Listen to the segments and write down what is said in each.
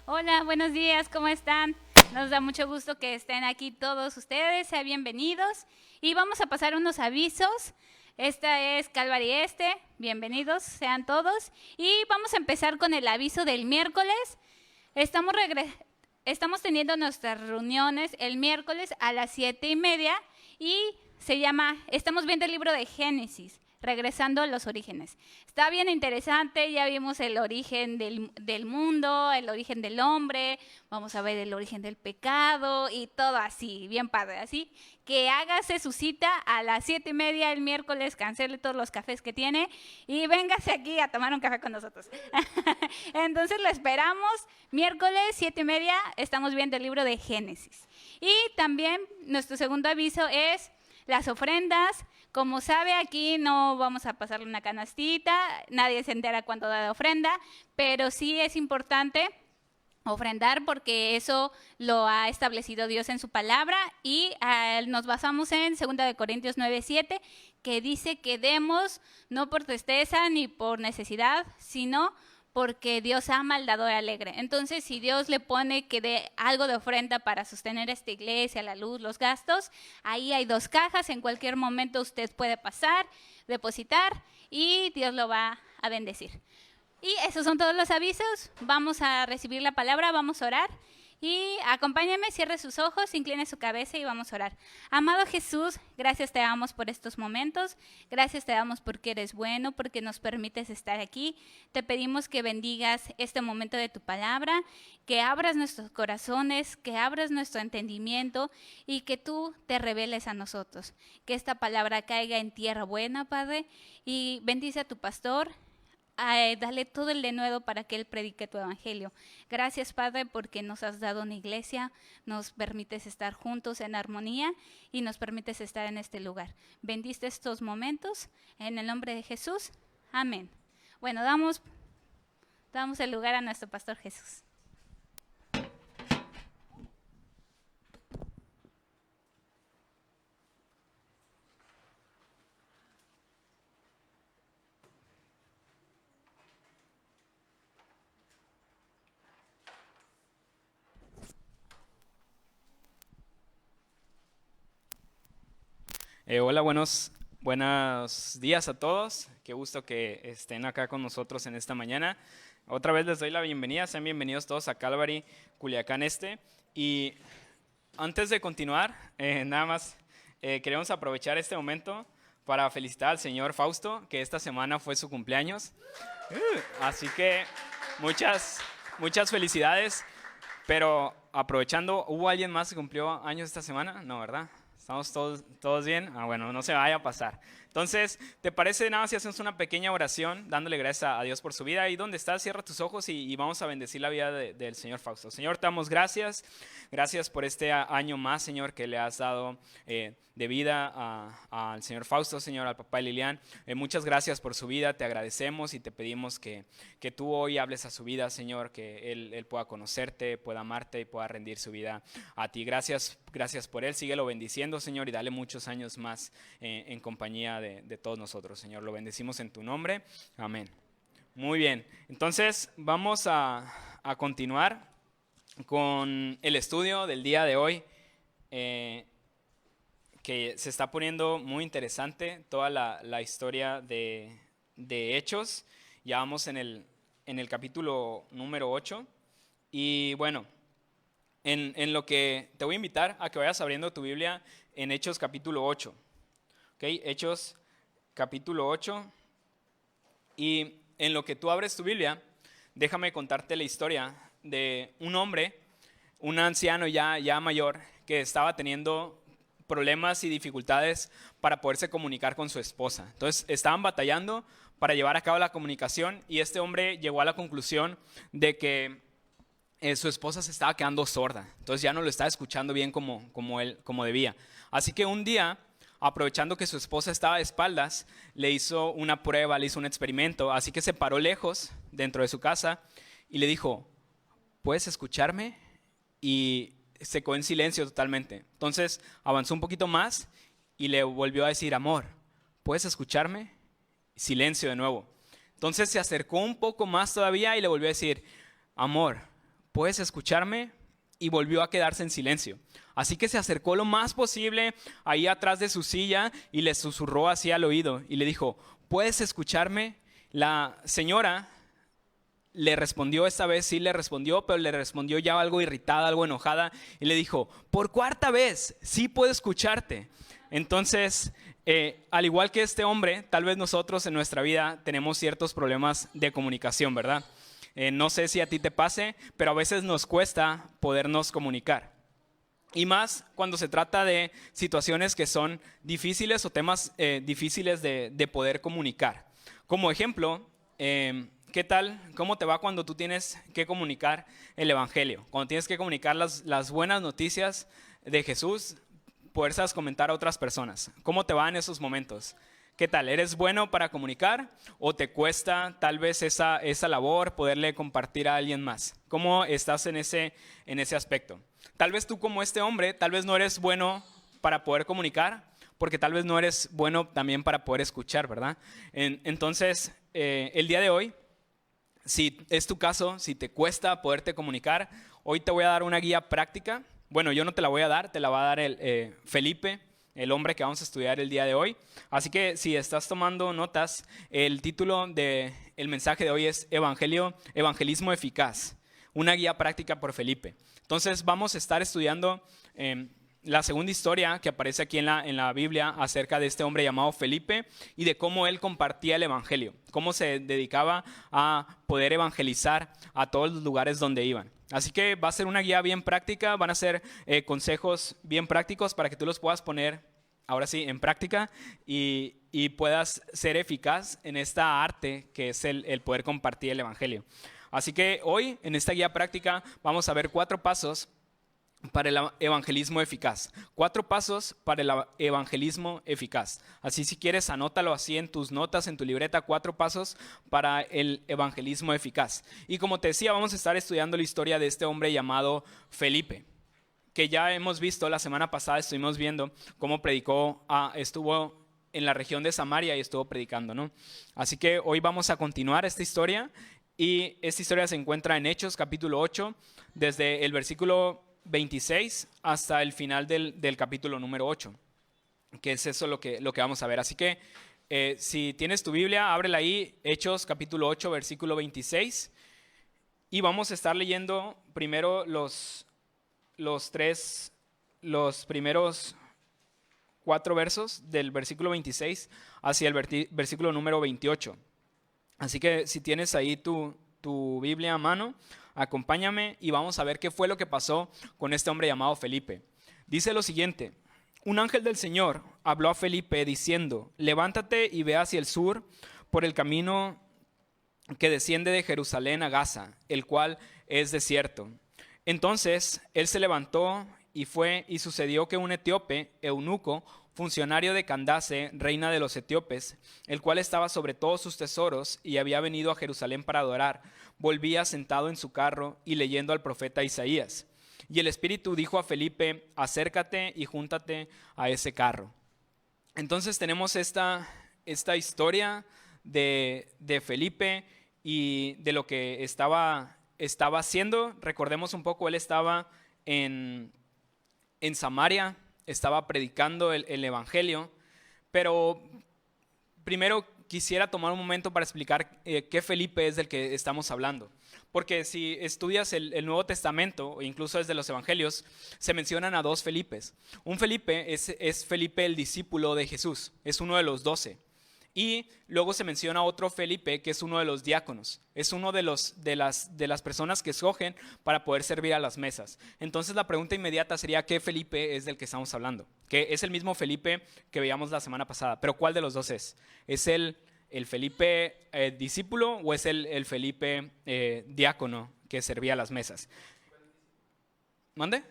Hola, buenos días, ¿cómo están? Nos da mucho gusto que estén aquí todos ustedes, sean bienvenidos. Y vamos a pasar unos avisos. Esta es Calvary Este, bienvenidos sean todos. Y vamos a empezar con el aviso del miércoles. Estamos teniendo nuestras reuniones el miércoles a las 7:30 y se llama, estamos viendo el libro de Génesis, regresando a los orígenes. Está bien interesante, ya vimos el origen del mundo, el origen del hombre, vamos a ver el origen del pecado y todo así, bien padre, así que hágase su cita a las 7:30 el miércoles, cancele todos los cafés que tiene y véngase aquí a tomar un café con nosotros. Entonces lo esperamos, miércoles 7:30, estamos viendo el libro de Génesis. Y también nuestro segundo aviso es las ofrendas. Como sabe, aquí no vamos a pasarle una canastita, nadie se entera cuánto da de ofrenda, pero sí es importante ofrendar porque eso lo ha establecido Dios en su palabra y nos basamos en 2 Corintios 9:7, que dice que demos no por tristeza ni por necesidad, sino porque Dios ama al dador alegre. Entonces, si Dios le pone que dé algo de ofrenda para sostener esta iglesia, la luz, los gastos, ahí hay 2 cajas, en cualquier momento usted puede pasar, depositar y Dios lo va a bendecir. Y esos son todos los avisos. Vamos a recibir la palabra, vamos a orar. Y acompáñenme, cierre sus ojos, incline su cabeza y vamos a orar. Amado Jesús, gracias te damos por estos momentos, gracias te damos porque eres bueno, porque nos permites estar aquí. Te pedimos que bendigas este momento de tu palabra, que abras nuestros corazones, que abras nuestro entendimiento y que tú te reveles a nosotros. Que esta palabra caiga en tierra buena, Padre, y bendice a tu pastor. Dale todo el denuedo para que Él predique tu evangelio. Gracias, Padre, porque nos has dado una iglesia, nos permites estar juntos en armonía y nos permites estar en este lugar. Bendice estos momentos en el nombre de Jesús. Amén. Bueno, damos el lugar a nuestro pastor Jesús. Hola, buenos días a todos. Qué gusto que estén acá con nosotros en esta mañana. Otra vez les doy la bienvenida. Sean bienvenidos todos a Calvary, Culiacán Este. Y antes de continuar, nada más queremos aprovechar este momento para felicitar al señor Fausto, que esta semana fue su cumpleaños. Así que muchas felicidades. Pero aprovechando, ¿hubo alguien más que cumplió años esta semana? No, ¿verdad? ¿Estamos todos bien? Bueno, no se vaya a pasar. Entonces, ¿te parece nada si hacemos una pequeña oración dándole gracias a Dios por su vida? Ahí donde estás, cierra tus ojos y vamos a bendecir la vida del señor Fausto. Señor, te damos gracias. Gracias por este año más, Señor, que le has dado de vida al señor Fausto, Señor, al papá de Lilian. Muchas gracias por su vida, te agradecemos y te pedimos que tú hoy hables a su vida, Señor, que él pueda conocerte, pueda amarte y pueda rendir su vida a ti. Gracias por él, síguelo bendiciendo, Señor, y dale muchos años más en compañía de todos nosotros, Señor. Lo bendecimos en tu nombre, amén. Muy bien, entonces vamos a continuar con el estudio del día de hoy, que se está poniendo muy interesante, toda la historia de Hechos. Ya vamos en el capítulo número 8, y bueno, en lo que te voy a invitar a que vayas abriendo tu Biblia en Hechos capítulo 8, ¿okay? Hechos capítulo 8, y en lo que tú abres tu Biblia, déjame contarte la historia de un hombre, un anciano ya mayor, que estaba teniendo problemas y dificultades para poderse comunicar con su esposa. Entonces estaban batallando para llevar a cabo la comunicación, y este hombre llegó a la conclusión de que su esposa se estaba quedando sorda, entonces ya no lo estaba escuchando bien como debía. Así que un día, aprovechando que su esposa estaba de espaldas, le hizo una prueba, le hizo un experimento. Así que se paró lejos dentro de su casa y le dijo: ¿puedes escucharme? Y se quedó en silencio totalmente. Entonces avanzó un poquito más y le volvió a decir: amor, ¿puedes escucharme? Silencio de nuevo. Entonces se acercó un poco más todavía y le volvió a decir: amor, ¿puedes escucharme? Y volvió a quedarse en silencio. Así que se acercó lo más posible ahí atrás de su silla y le susurró así al oído y le dijo, ¿puedes escucharme? La señora le respondió, esta vez sí le respondió, pero le respondió ya algo irritada, algo enojada, y le dijo, por cuarta vez, sí puedo escucharte. Entonces, al igual que este hombre, tal vez nosotros en nuestra vida tenemos ciertos problemas de comunicación, ¿verdad? No sé si a ti te pase, pero a veces nos cuesta podernos comunicar. Y más cuando se trata de situaciones que son difíciles o temas difíciles de poder comunicar. Como ejemplo, ¿qué tal? ¿Cómo te va cuando tú tienes que comunicar el evangelio? Cuando tienes que comunicar las buenas noticias de Jesús, poderlas comentar a otras personas. ¿Cómo te va en esos momentos? ¿Qué tal? ¿Eres bueno para comunicar o te cuesta tal vez esa labor poderle compartir a alguien más? ¿Cómo estás en ese aspecto? Tal vez tú como este hombre, tal vez no eres bueno para poder comunicar, porque tal vez no eres bueno también para poder escuchar, ¿verdad? Entonces, el día de hoy, si es tu caso, si te cuesta poderte comunicar, hoy te voy a dar una guía práctica. Bueno, yo no te la voy a dar, te la va a dar Felipe, el hombre que vamos a estudiar el día de hoy. Así que si estás tomando notas, el título del mensaje de hoy es Evangelismo Eficaz, una guía práctica por Felipe. Entonces vamos a estar estudiando la segunda historia que aparece aquí en la Biblia acerca de este hombre llamado Felipe y de cómo él compartía el evangelio, cómo se dedicaba a poder evangelizar a todos los lugares donde iban. Así que va a ser una guía bien práctica, van a ser consejos bien prácticos para que tú los puedas poner ahora sí en práctica y puedas ser eficaz en esta arte que es el poder compartir el evangelio. Así que hoy en esta guía práctica vamos a ver 4 pasos para el evangelismo eficaz. 4 pasos para el evangelismo eficaz. Así si quieres anótalo así en tus notas, en tu libreta, 4 pasos para el evangelismo eficaz. Y como te decía, vamos a estar estudiando la historia de este hombre llamado Felipe, que ya hemos visto la semana pasada, estuvimos viendo cómo predicó, estuvo en la región de Samaria y estuvo predicando, ¿no? Así que hoy vamos a continuar esta historia y esta historia se encuentra en Hechos capítulo 8, desde el versículo 26 hasta el final del capítulo número 8, que es eso lo que vamos a ver. Así que si tienes tu Biblia, ábrela ahí, Hechos capítulo 8, versículo 26, y vamos a estar leyendo primero los primeros 4 versos del versículo 26 hacia el versículo número 28. Así que si tienes ahí tu Biblia a mano, acompáñame y vamos a ver qué fue lo que pasó con este hombre llamado Felipe. Dice lo siguiente: un ángel del Señor habló a Felipe diciendo, levántate y ve hacia el sur por el camino que desciende de Jerusalén a Gaza, el cual es desierto. Entonces él se levantó y fue, y sucedió que un etíope, eunuco, funcionario de Candace, reina de los etíopes, el cual estaba sobre todos sus tesoros y había venido a Jerusalén para adorar, volvía sentado en su carro y leyendo al profeta Isaías. Y el Espíritu dijo a Felipe, acércate y júntate a ese carro. Entonces tenemos esta historia de Felipe y de lo que estaba haciendo. Recordemos un poco, él estaba en Samaria, estaba predicando el evangelio, pero primero quisiera tomar un momento para explicar qué Felipe es del que estamos hablando. Porque si estudias el Nuevo Testamento, o incluso desde los evangelios, se mencionan a 2 Felipes. Un Felipe es Felipe el discípulo de Jesús, es uno de los 12. Y luego se menciona otro Felipe que es uno de los diáconos, es uno de las personas que escogen para poder servir a las mesas. Entonces la pregunta inmediata sería, ¿qué Felipe es del que estamos hablando? Que es el mismo Felipe que veíamos la semana pasada, pero ¿cuál de los 2 es? ¿Es el Felipe discípulo o es el Felipe diácono que servía a las mesas? ¿Mande?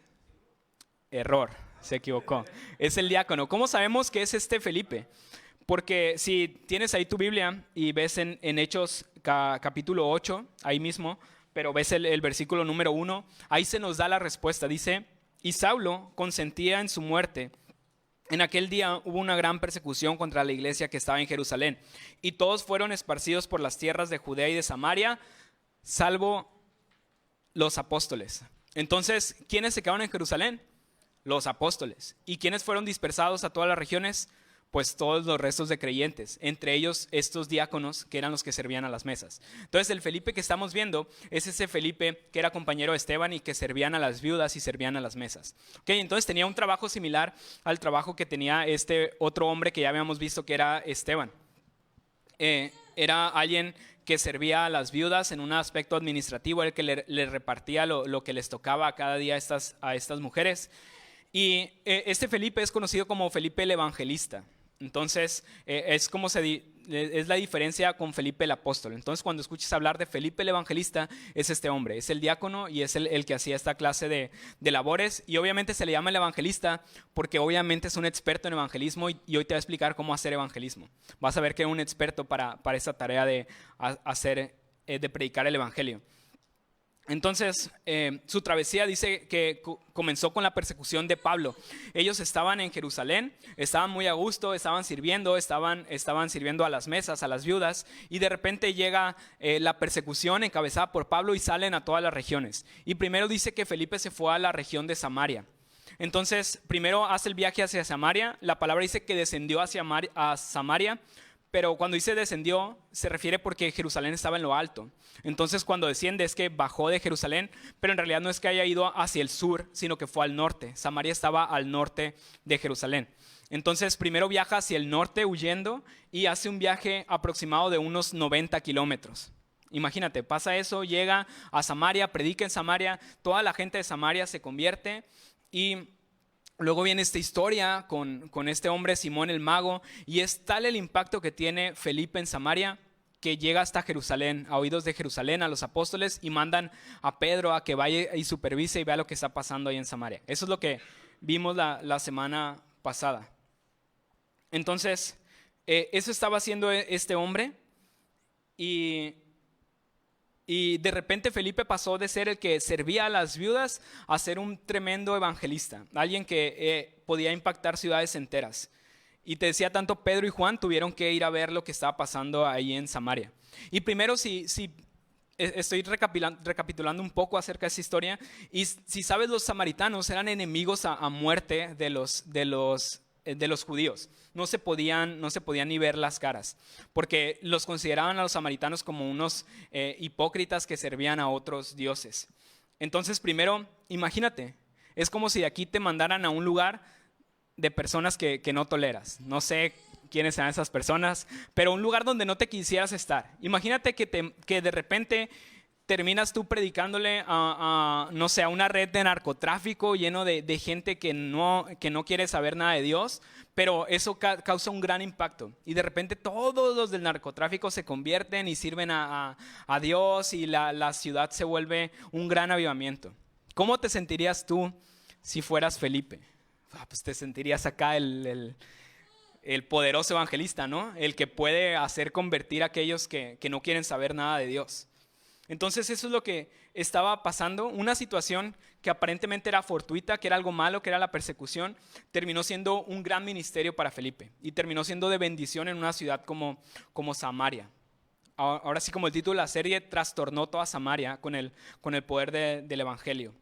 Error, se equivocó. Es el diácono. ¿Cómo sabemos que es este Felipe? Porque si tienes ahí tu Biblia y ves en Hechos capítulo 8, ahí mismo, pero ves el versículo número 1, ahí se nos da la respuesta. Dice, y Saulo consentía en su muerte. En aquel día hubo una gran persecución contra la iglesia que estaba en Jerusalén, y todos fueron esparcidos por las tierras de Judea y de Samaria, salvo los apóstoles. Entonces, ¿quiénes se quedaron en Jerusalén? Los apóstoles. ¿Y quiénes fueron dispersados a todas las regiones? Pues todos los restos de creyentes, entre ellos estos diáconos que eran los que servían a las mesas. Entonces el Felipe que estamos viendo es ese Felipe que era compañero de Esteban y que servían a las viudas y servían a las mesas. Okay, entonces tenía un trabajo similar al trabajo que tenía este otro hombre que ya habíamos visto que era Esteban. Era alguien que servía a las viudas en un aspecto administrativo, el que le repartía lo que les tocaba cada día a estas mujeres. Y este Felipe es conocido como Felipe el Evangelista. Entonces, es la diferencia con Felipe el Apóstol. Entonces, cuando escuches hablar de Felipe el Evangelista, es este hombre, es el diácono y es el que hacía esta clase de labores. Y obviamente se le llama el evangelista porque obviamente es un experto en evangelismo y hoy te va a explicar cómo hacer evangelismo. Vas a ver que es un experto para esta tarea de predicar el evangelio. Entonces, su travesía dice que comenzó con la persecución de Pablo. Ellos estaban en Jerusalén, estaban muy a gusto, estaban sirviendo a las mesas, a las viudas, y de repente llega la persecución encabezada por Pablo y salen a todas las regiones. Y primero dice que Felipe se fue a la región de Samaria. Entonces, primero hace el viaje hacia Samaria. La palabra dice que descendió a Samaria. Pero cuando dice descendió, se refiere porque Jerusalén estaba en lo alto. Entonces cuando desciende es que bajó de Jerusalén, pero en realidad no es que haya ido hacia el sur, sino que fue al norte. Samaria estaba al norte de Jerusalén. Entonces primero viaja hacia el norte huyendo y hace un viaje aproximado de unos 90 kilómetros. Imagínate, pasa eso, llega a Samaria, predica en Samaria, toda la gente de Samaria se convierte y luego viene esta historia con este hombre Simón el mago y es tal el impacto que tiene Felipe en Samaria que llega hasta Jerusalén, a oídos de Jerusalén, a los apóstoles y mandan a Pedro a que vaya y supervise y vea lo que está pasando ahí en Samaria. Eso es lo que vimos la semana pasada. Entonces, eso estaba haciendo este hombre y de repente Felipe pasó de ser el que servía a las viudas a ser un tremendo evangelista, alguien que podía impactar ciudades enteras. Y te decía, tanto Pedro y Juan tuvieron que ir a ver lo que estaba pasando ahí en Samaria. Y primero, si estoy recapitulando un poco acerca de esa historia, y si sabes, los samaritanos eran enemigos a muerte de los judíos. No se podían ni ver las caras, porque los consideraban a los samaritanos como unos hipócritas que servían a otros dioses. Entonces, primero, imagínate, es como si de aquí te mandaran a un lugar de personas que no toleras. No sé quiénes sean esas personas, pero un lugar donde no te quisieras estar. Imagínate que de repente terminas tú predicándole a una red de narcotráfico lleno de gente que no quiere saber nada de Dios, pero eso causa un gran impacto. Y de repente todos los del narcotráfico se convierten y sirven a Dios y la ciudad se vuelve un gran avivamiento. ¿Cómo te sentirías tú si fueras Felipe? Pues te sentirías acá el poderoso evangelista, ¿no? El que puede hacer convertir a aquellos que no quieren saber nada de Dios. Entonces eso es lo que estaba pasando, una situación que aparentemente era fortuita, que era algo malo, que era la persecución, terminó siendo un gran ministerio para Felipe y terminó siendo de bendición en una ciudad como Samaria. Ahora sí, como el título de la serie, trastornó toda Samaria con el poder del evangelio.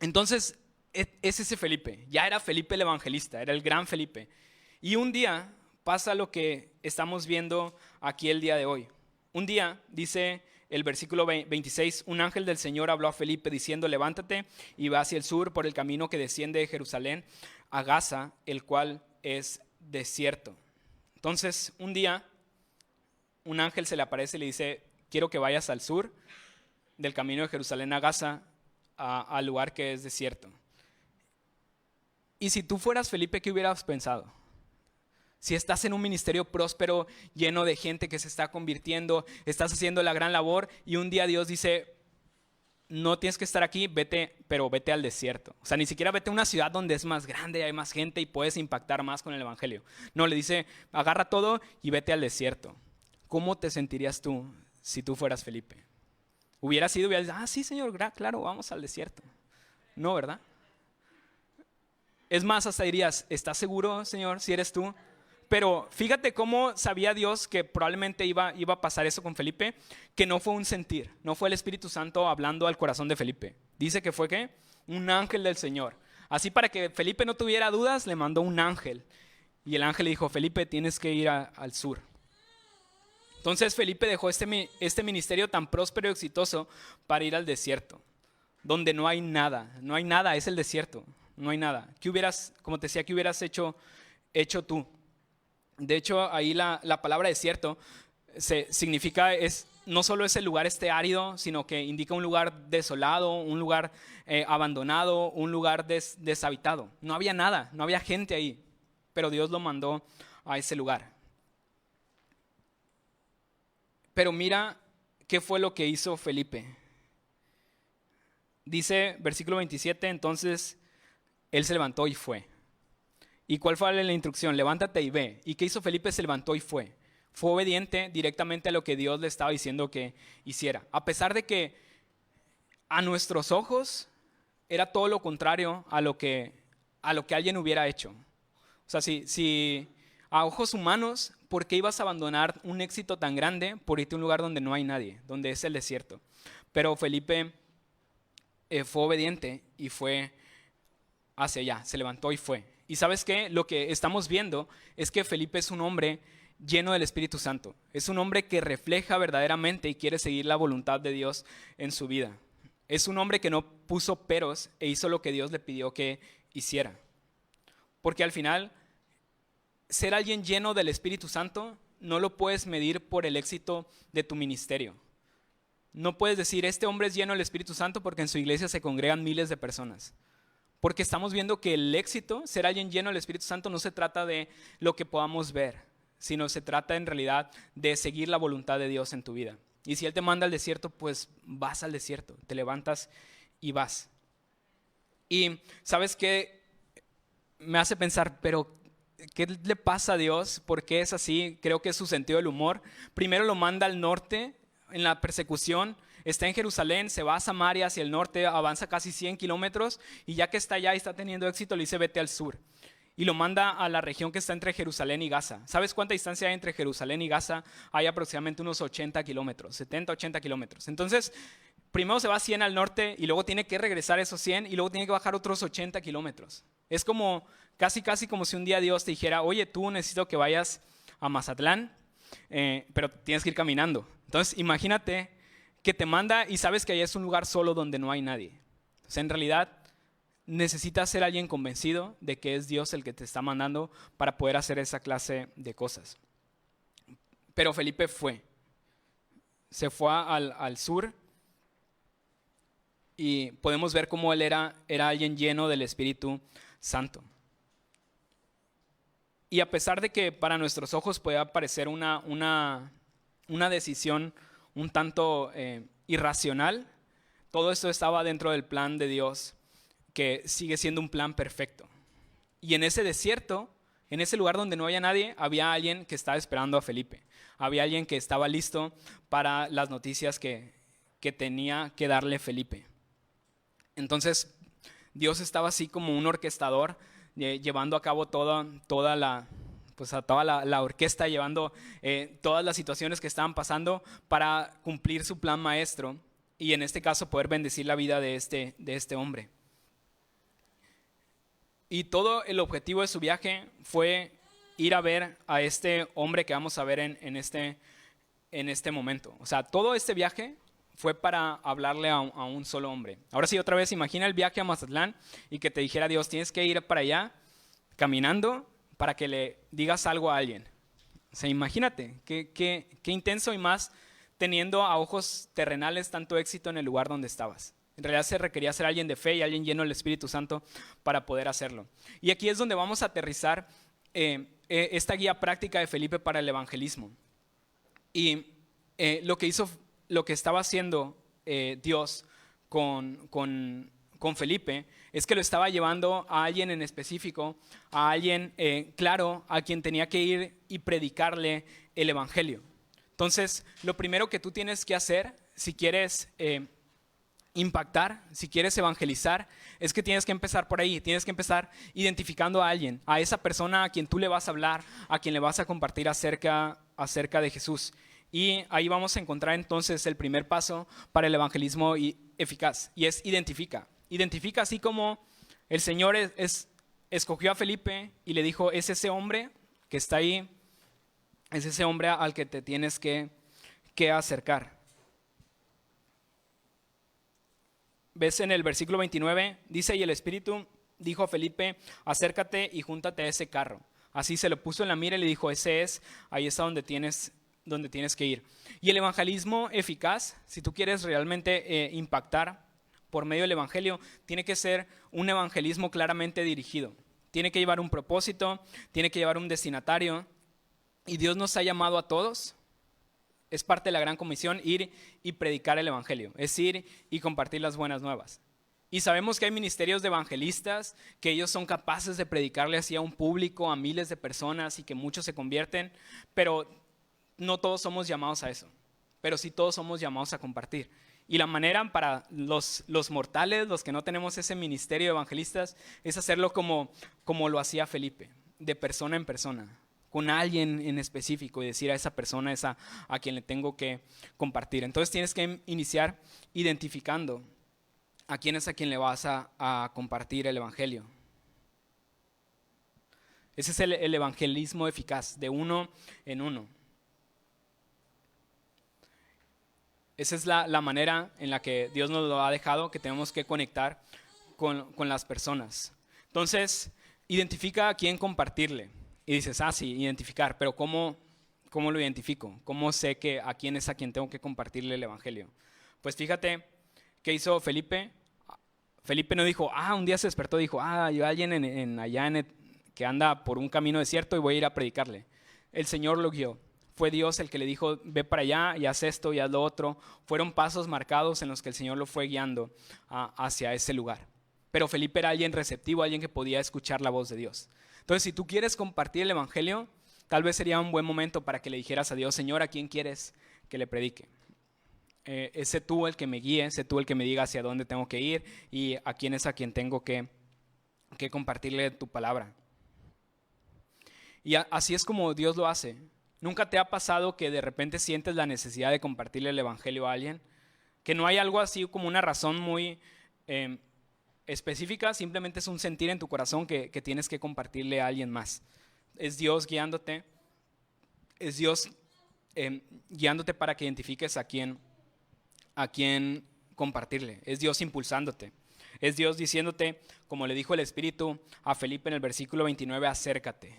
Entonces es ese Felipe, ya era Felipe el evangelista, era el gran Felipe. Y un día pasa lo que estamos viendo aquí el día de hoy. Un día, dice el versículo 26, un ángel del Señor habló a Felipe diciendo, levántate y va hacia el sur por el camino que desciende de Jerusalén a Gaza, el cual es desierto. Entonces, un día, un ángel se le aparece y le dice, quiero que vayas al sur del camino de Jerusalén a Gaza, al lugar que es desierto. Y si tú fueras Felipe, ¿qué hubieras pensado? Si estás en un ministerio próspero, lleno de gente que se está convirtiendo, estás haciendo la gran labor y un día Dios dice, no tienes que estar aquí, pero vete al desierto. O sea, ni siquiera vete a una ciudad donde es más grande, hay más gente y puedes impactar más con el evangelio. No, le dice, agarra todo y vete al desierto. ¿Cómo te sentirías tú si tú fueras Felipe? Hubieras ido y hubieras dicho, sí Señor, claro, vamos al desierto. No, ¿verdad? Es más, hasta dirías, ¿estás seguro, Señor, si eres tú? Pero fíjate cómo sabía Dios que probablemente iba a pasar eso con Felipe, que no fue un sentir, no fue el Espíritu Santo hablando al corazón de Felipe. Dice que fue ¿qué? Un ángel del Señor. Así para que Felipe no tuviera dudas, le mandó un ángel. Y el ángel le dijo, Felipe, tienes que ir al sur. Entonces Felipe dejó este ministerio tan próspero y exitoso para ir al desierto, donde no hay nada, es el desierto, no hay nada. Como te decía, ¿qué hubieras hecho tú? De hecho, ahí la palabra desierto significa, no solo es el lugar árido, sino que indica un lugar desolado, un lugar abandonado, un lugar deshabitado. No había nada, no había gente ahí, pero Dios lo mandó a ese lugar. Pero mira qué fue lo que hizo Felipe. Dice versículo 27, entonces él se levantó y fue. ¿Y cuál fue la instrucción? Levántate y ve. ¿Y qué hizo Felipe? Se levantó y fue. Fue obediente directamente a lo que Dios le estaba diciendo que hiciera. A pesar de que a nuestros ojos era todo lo contrario a lo que alguien hubiera hecho. O sea, si a ojos humanos, ¿por qué ibas a abandonar un éxito tan grande por irte a un lugar donde no hay nadie, donde es el desierto? Pero Felipe fue obediente y fue hacia allá, se levantó y fue. Y ¿sabes qué? Lo que estamos viendo es que Felipe es un hombre lleno del Espíritu Santo. Es un hombre que refleja verdaderamente y quiere seguir la voluntad de Dios en su vida. Es un hombre que no puso peros e hizo lo que Dios le pidió que hiciera. Porque al final, ser alguien lleno del Espíritu Santo no lo puedes medir por el éxito de tu ministerio. No puedes decir, este hombre es lleno del Espíritu Santo porque en su iglesia se congregan miles de personas. Porque estamos viendo que el éxito, ser alguien lleno del Espíritu Santo, no se trata de lo que podamos ver, sino se trata en realidad de seguir la voluntad de Dios en tu vida. Y si Él te manda al desierto, pues vas al desierto, te levantas y vas. Y ¿sabes qué? Me hace pensar, pero ¿qué le pasa a Dios? ¿Por qué es así? Creo que es su sentido del humor. Primero lo manda al norte en la persecución. Está en Jerusalén, se va a Samaria hacia el norte, avanza casi 100 kilómetros y ya que está allá y está teniendo éxito, le dice vete al sur. Y lo manda a la región que está entre Jerusalén y Gaza. ¿Sabes cuánta distancia hay entre Jerusalén y Gaza? Hay aproximadamente unos 80 kilómetros, 70, 80 kilómetros. Entonces, primero se va a 100 al norte y luego tiene que regresar esos 100 y luego tiene que bajar otros 80 kilómetros. Es como casi como si un día Dios te dijera, oye, tú necesito que vayas a Mazatlán, pero tienes que ir caminando. Entonces, imagínate que te manda y sabes que allá es un lugar solo donde no hay nadie. O sea, en realidad necesitas ser alguien convencido de que es Dios el que te está mandando para poder hacer esa clase de cosas. Pero Felipe se fue al sur y podemos ver cómo él era alguien lleno del Espíritu Santo. Y a pesar de que para nuestros ojos puede parecer una decisión un tanto irracional, todo esto estaba dentro del plan de Dios, que sigue siendo un plan perfecto. Y en ese desierto, en ese lugar donde no había nadie, había alguien que estaba esperando a Felipe. Había alguien que estaba listo para las noticias que tenía que darle Felipe. Entonces, Dios estaba así como un orquestador, llevando a cabo toda la orquesta, llevando todas las situaciones que estaban pasando para cumplir su plan maestro y en este caso poder bendecir la vida de este hombre. Y todo el objetivo de su viaje fue ir a ver a este hombre que vamos a ver en este momento. O sea, todo este viaje fue para hablarle a un solo hombre. Ahora sí, otra vez, imagina el viaje a Mazatlán y que te dijera Dios, tienes que ir para allá caminando para que le digas algo a alguien. O sea, imagínate, qué intenso y más teniendo a ojos terrenales tanto éxito en el lugar donde estabas. En realidad se requería ser alguien de fe y alguien lleno del Espíritu Santo para poder hacerlo. Y aquí es donde vamos a aterrizar esta guía práctica de Felipe para el evangelismo. Y lo que estaba haciendo Dios con Felipe es que lo estaba llevando a alguien en específico, a alguien claro, a quien tenía que ir y predicarle el evangelio. Entonces, lo primero que tú tienes que hacer, si quieres impactar, si quieres evangelizar, es que tienes que empezar por ahí, tienes que empezar identificando a alguien, a esa persona a quien tú le vas a hablar, a quien le vas a compartir acerca de Jesús. Y ahí vamos a encontrar entonces el primer paso para el evangelismo eficaz, y es identifica. Identifica, así como el Señor escogió a Felipe y le dijo, es ese hombre que está ahí, es ese hombre al que te tienes que acercar. Ves en el versículo 29, dice, y el Espíritu dijo a Felipe, acércate y júntate a ese carro. Así se lo puso en la mira y le dijo, ese es, ahí está donde tienes que ir. Y el evangelismo eficaz, si tú quieres realmente impactar por medio del evangelio, tiene que ser un evangelismo claramente dirigido. Tiene que llevar un propósito, tiene que llevar un destinatario. Y Dios nos ha llamado a todos. Es parte de la gran comisión ir y predicar el evangelio, es ir y compartir las buenas nuevas. Y sabemos que hay ministerios de evangelistas que ellos son capaces de predicarle así a un público, a miles de personas y que muchos se convierten, pero no todos somos llamados a eso, pero sí todos somos llamados a compartir. Y la manera para los mortales, los que no tenemos ese ministerio de evangelistas, es hacerlo como lo hacía Felipe, de persona en persona, con alguien en específico y decir a esa persona es a quien le tengo que compartir. Entonces tienes que iniciar identificando a quién es a quien le vas a compartir el evangelio. Ese es el evangelismo eficaz, de uno en uno. Esa es la manera en la que Dios nos lo ha dejado, que tenemos que conectar con las personas. Entonces, identifica a quién compartirle. Y dices, sí, identificar, pero ¿cómo lo identifico? ¿Cómo sé que a quién es a quien tengo que compartirle el evangelio? Pues fíjate, ¿qué hizo Felipe? Felipe no dijo, un día se despertó y dijo, hay alguien allá que anda por un camino desierto y voy a ir a predicarle. El Señor lo guió. Fue Dios el que le dijo, ve para allá y haz esto y haz lo otro. Fueron pasos marcados en los que el Señor lo fue guiando hacia ese lugar. Pero Felipe era alguien receptivo, alguien que podía escuchar la voz de Dios. Entonces, si tú quieres compartir el evangelio, tal vez sería un buen momento para que le dijeras a Dios, Señor, ¿a quién quieres que le predique? Sé tú el que me guíe, sé tú el que me diga hacia dónde tengo que ir y a quién es a quien tengo que compartirle tu palabra. Y así es como Dios lo hace. ¿Nunca te ha pasado que de repente sientes la necesidad de compartirle el evangelio a alguien? Que no hay algo así como una razón muy específica, simplemente es un sentir en tu corazón que tienes que compartirle a alguien más. Es Dios guiándote, es Dios guiándote para que identifiques a quién compartirle, es Dios impulsándote, es Dios diciéndote, como le dijo el Espíritu a Felipe en el versículo 29, acércate.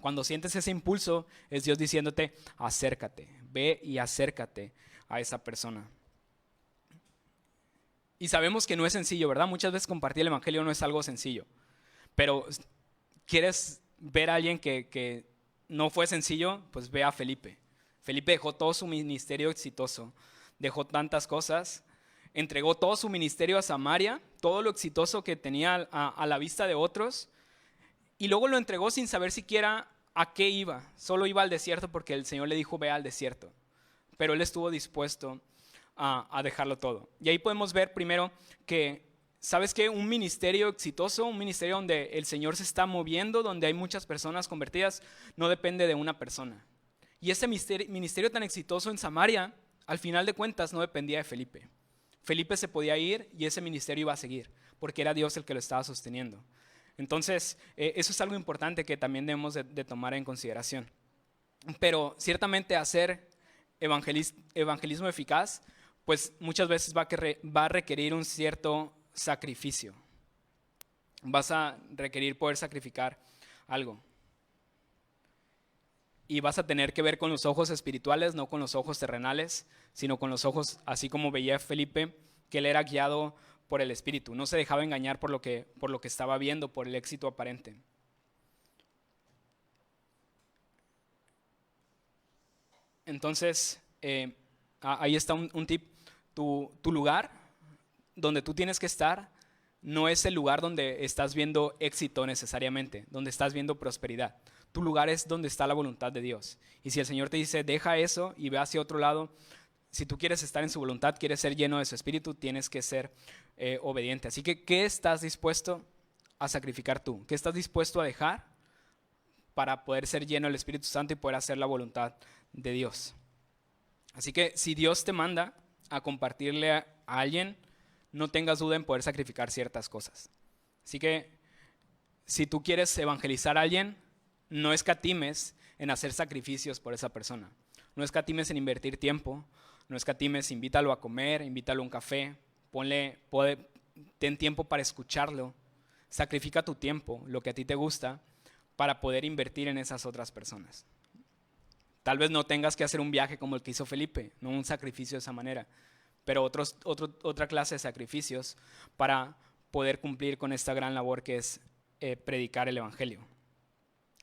Cuando sientes ese impulso, es Dios diciéndote, acércate, ve y acércate a esa persona. Y sabemos que no es sencillo, ¿verdad? Muchas veces compartir el evangelio no es algo sencillo. Pero ¿quieres ver a alguien que no fue sencillo? Pues ve a Felipe. Felipe dejó todo su ministerio exitoso, dejó tantas cosas, entregó todo su ministerio a Samaria, todo lo exitoso que tenía a la vista de otros, y luego lo entregó sin saber siquiera a qué iba. Solo iba al desierto porque el Señor le dijo, ve al desierto. Pero él estuvo dispuesto a dejarlo todo. Y ahí podemos ver primero que, ¿sabes qué? Un ministerio exitoso, un ministerio donde el Señor se está moviendo, donde hay muchas personas convertidas, no depende de una persona. Y ese ministerio tan exitoso en Samaria, al final de cuentas, no dependía de Felipe. Felipe se podía ir y ese ministerio iba a seguir, porque era Dios el que lo estaba sosteniendo. Entonces, eso es algo importante que también debemos de tomar en consideración. Pero ciertamente hacer evangelismo eficaz, pues muchas veces va a requerir un cierto sacrificio. Vas a requerir poder sacrificar algo. Y vas a tener que ver con los ojos espirituales, no con los ojos terrenales, sino con los ojos, así como veía Felipe, que él era guiado por el Espíritu. No se dejaba engañar por lo que estaba viendo, por el éxito aparente. Entonces, ahí está un tip. Tu lugar donde tú tienes que estar no es el lugar donde estás viendo éxito necesariamente, donde estás viendo prosperidad. Tu lugar es donde está la voluntad de Dios. Y si el Señor te dice, deja eso y ve hacia otro lado, si tú quieres estar en su voluntad, quieres ser lleno de su espíritu, tienes que ser obediente. Así que, ¿qué estás dispuesto a sacrificar tú? ¿Qué estás dispuesto a dejar para poder ser lleno del Espíritu Santo y poder hacer la voluntad de Dios? Así que si Dios te manda a compartirle a alguien, no tengas duda en poder sacrificar ciertas cosas. Así que si tú quieres evangelizar a alguien, no escatimes en hacer sacrificios por esa persona. No escatimes en invertir tiempo, no escatimes, invítalo a comer, invítalo a un café, ten tiempo para escucharlo, sacrifica tu tiempo, lo que a ti te gusta, para poder invertir en esas otras personas. Tal vez no tengas que hacer un viaje como el que hizo Felipe, no un sacrificio de esa manera, pero otra clase de sacrificios para poder cumplir con esta gran labor que es predicar el evangelio.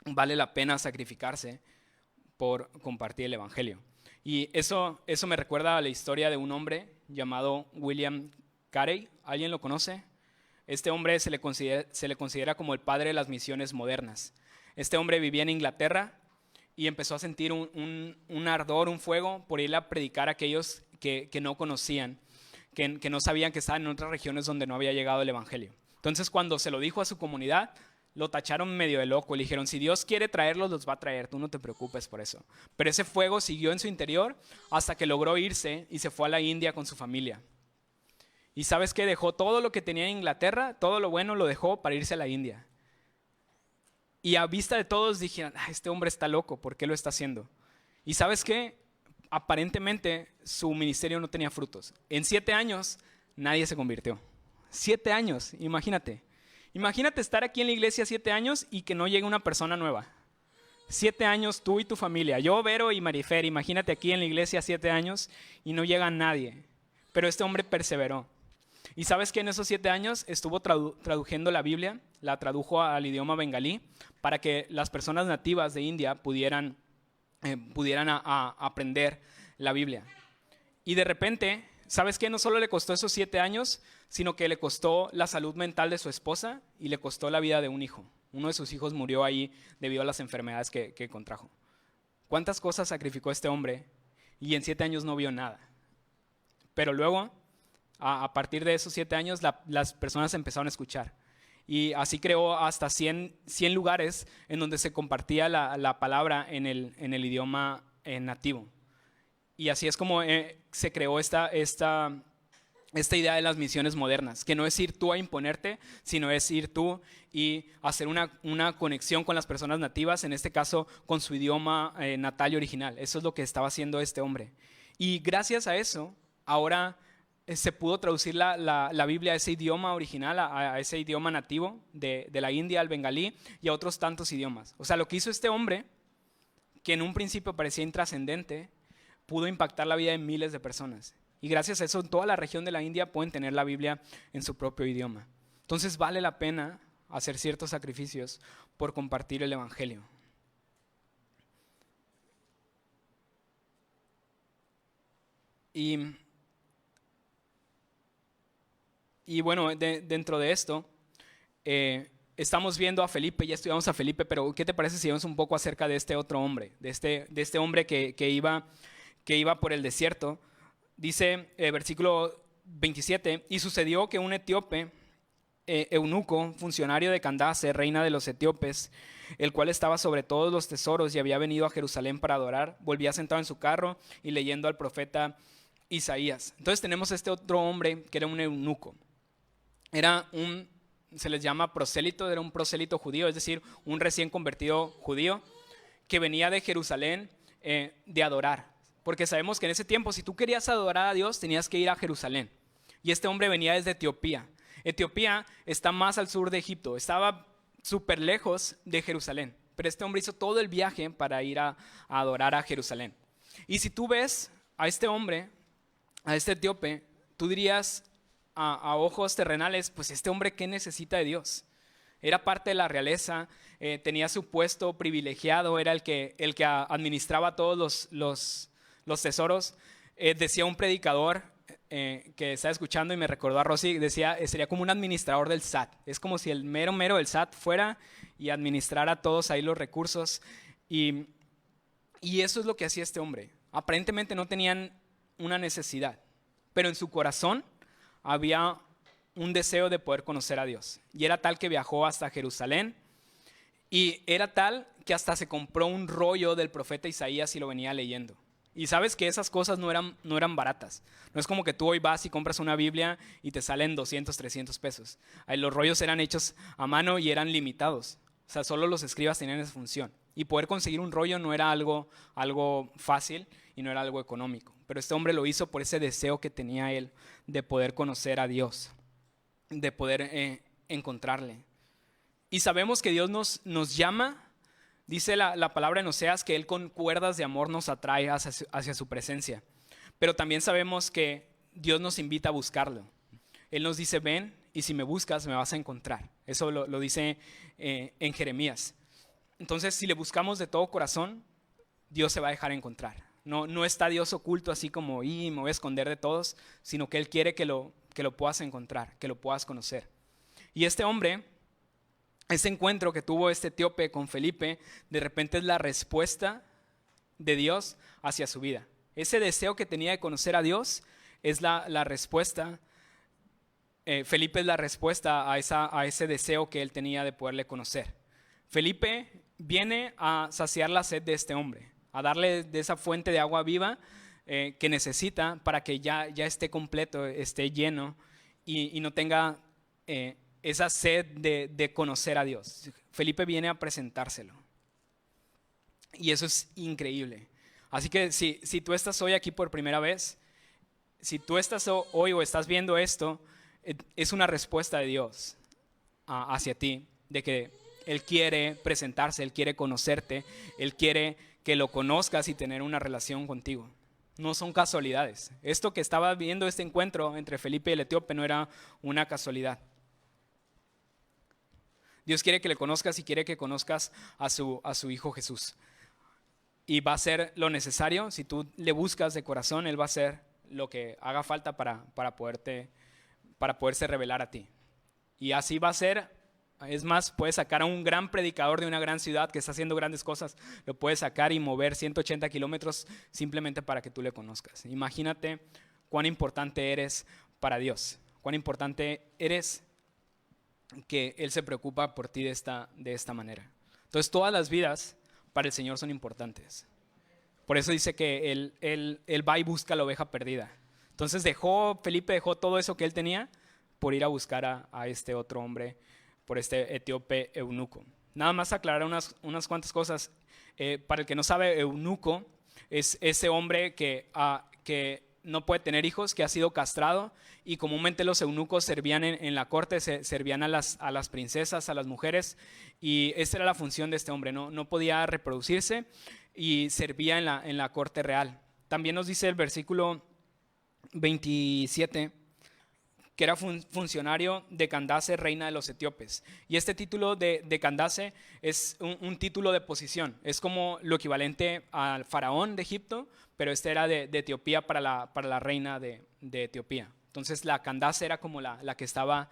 Vale la pena sacrificarse por compartir el evangelio. Y eso me recuerda a la historia de un hombre llamado William Carey. ¿Alguien lo conoce? Este hombre se le considera como el padre de las misiones modernas. Este hombre vivía en Inglaterra y empezó a sentir un ardor, un fuego por ir a predicar a aquellos que no conocían, que no sabían que estaban en otras regiones donde no había llegado el evangelio. Entonces, cuando se lo dijo a su comunidad, lo tacharon medio de loco. Le dijeron, si Dios quiere traerlos, los va a traer, tú no te preocupes por eso. Pero ese fuego siguió en su interior hasta que logró irse y se fue a la India con su familia. Y ¿sabes qué? Dejó todo lo que tenía en Inglaterra, todo lo bueno lo dejó para irse a la India. Y a vista de todos dijeron, este hombre está loco, ¿por qué lo está haciendo? Y ¿sabes qué? Aparentemente su ministerio no tenía frutos. En 7 años nadie se convirtió. 7 años, imagínate. Imagínate estar aquí en la iglesia 7 años y que no llegue una persona nueva. 7 años tú y tu familia. Yo, Vero y Marifer, imagínate aquí en la iglesia 7 años y no llega nadie. Pero este hombre perseveró. Y ¿sabes qué? En esos 7 años estuvo traduciendo la Biblia, la tradujo al idioma bengalí para que las personas nativas de India pudieran aprender la Biblia. Y de repente, ¿sabes qué? No solo le costó esos 7 años, sino que le costó la salud mental de su esposa y le costó la vida de un hijo. Uno de sus hijos murió ahí debido a las enfermedades que contrajo. ¿Cuántas cosas sacrificó este hombre? Y en 7 años no vio nada. Pero luego, a partir de esos 7 años, las personas empezaron a escuchar. Y así creó hasta 100 lugares en donde se compartía la palabra en el idioma nativo. Y así es como se creó esta idea de las misiones modernas, que no es ir tú a imponerte, sino es ir tú y hacer una conexión con las personas nativas, en este caso con su idioma natal y original. Eso es lo que estaba haciendo este hombre. Y gracias a eso, ahora se pudo traducir la Biblia a ese idioma original, a ese idioma nativo de la India, al bengalí y a otros tantos idiomas. O sea, lo que hizo este hombre, que en un principio parecía intrascendente, pudo impactar la vida de miles de personas. Y gracias a eso, en toda la región de la India pueden tener la Biblia en su propio idioma. Entonces vale la pena hacer ciertos sacrificios por compartir el evangelio. Y bueno, dentro de esto, estamos viendo a Felipe, ya estudiamos a Felipe, pero ¿qué te parece si vemos un poco acerca de este otro hombre, de este hombre que iba por el desierto? Dice versículo 27, y sucedió que un etíope, eunuco, funcionario de Candace, reina de los etíopes, el cual estaba sobre todos los tesoros y había venido a Jerusalén para adorar, volvía sentado en su carro y leyendo al profeta Isaías. Entonces tenemos este otro hombre que era un eunuco. Se les llama prosélito, era un prosélito judío, es decir, un recién convertido judío que venía de Jerusalén de adorar. Porque sabemos que en ese tiempo, si tú querías adorar a Dios, tenías que ir a Jerusalén. Y este hombre venía desde Etiopía. Etiopía está más al sur de Egipto, estaba súper lejos de Jerusalén. Pero este hombre hizo todo el viaje para ir a adorar a Jerusalén. Y si tú ves a este hombre, a este etíope, tú dirías a ojos terrenales, pues este hombre, ¿qué necesita de Dios? Era parte de la realeza, tenía su puesto privilegiado, era el que administraba todos los tesoros. Decía un predicador que estaba escuchando y me recordó a Rosy, decía, sería como un administrador del SAT. Es como si el mero del SAT fuera y administrara todos ahí los recursos. Y eso es lo que hacía este hombre. Aparentemente no tenían una necesidad, pero en su corazón había un deseo de poder conocer a Dios. Y era tal que viajó hasta Jerusalén, y era tal que hasta se compró un rollo del profeta Isaías y lo venía leyendo. Y sabes que esas cosas no eran baratas. No es como que tú hoy vas y compras una Biblia y te salen 200, 300 pesos. Ahí los rollos eran hechos a mano y eran limitados. O sea, solo los escribas tenían esa función. Y poder conseguir un rollo no era algo fácil y no era algo económico. Pero este hombre lo hizo por ese deseo que tenía él de poder conocer a Dios, de poder encontrarle. Y sabemos que Dios nos llama. Dice la palabra en Oseas que Él con cuerdas de amor nos atrae hacia su presencia. Pero también sabemos que Dios nos invita a buscarlo. Él nos dice, ven y si me buscas me vas a encontrar. Eso lo dice en Jeremías. Entonces, si le buscamos de todo corazón, Dios se va a dejar encontrar. No está Dios oculto así como, me voy a esconder de todos, sino que Él quiere que lo puedas encontrar, que lo puedas conocer. Y este hombre, ese encuentro que tuvo este etíope con Felipe, de repente es la respuesta de Dios hacia su vida. Ese deseo que tenía de conocer a Dios es la respuesta. Felipe es la respuesta a ese deseo que él tenía de poderle conocer. Felipe viene a saciar la sed de este hombre, a darle de esa fuente de agua viva que necesita para que ya esté completo, esté lleno y no tenga esa sed de conocer a Dios. Felipe viene a presentárselo. Y eso es increíble. Así que si tú estás hoy aquí por primera vez, si tú estás hoy o estás viendo esto, es una respuesta de Dios hacia ti, de que Él quiere presentarse, Él quiere conocerte, Él quiere que lo conozcas y tener una relación contigo. No son casualidades. Esto que estaba viendo, este encuentro entre Felipe y el etíope, no era una casualidad. Dios quiere que le conozcas y quiere que conozcas a su Hijo Jesús. Y va a hacer lo necesario. Si tú le buscas de corazón, Él va a hacer lo que haga falta para poderse revelar a ti. Y así va a ser. Es más, puedes sacar a un gran predicador de una gran ciudad que está haciendo grandes cosas. Lo puedes sacar y mover 180 kilómetros simplemente para que tú le conozcas. Imagínate cuán importante eres para Dios. Cuán importante eres que Él se preocupa por ti de esta manera. Entonces todas las vidas para el Señor son importantes. Por eso dice que Él va y busca la oveja perdida. Entonces Felipe dejó todo eso que él tenía por ir a buscar a este otro hombre, por este etíope eunuco. Nada más aclarar unas cuantas cosas. Para el que no sabe, eunuco es ese hombre que no puede tener hijos, que ha sido castrado, y comúnmente los eunucos servían en la corte, servían a las princesas, a las mujeres, y esa era la función de este hombre. No podía reproducirse y servía en la corte real. También nos dice el versículo 27 que era funcionario de Candace, reina de los etíopes. Y este título de Candace es un título de posición. Es como lo equivalente al faraón de Egipto, pero este era de Etiopía para la reina de Etiopía. Entonces la Candace era como la que estaba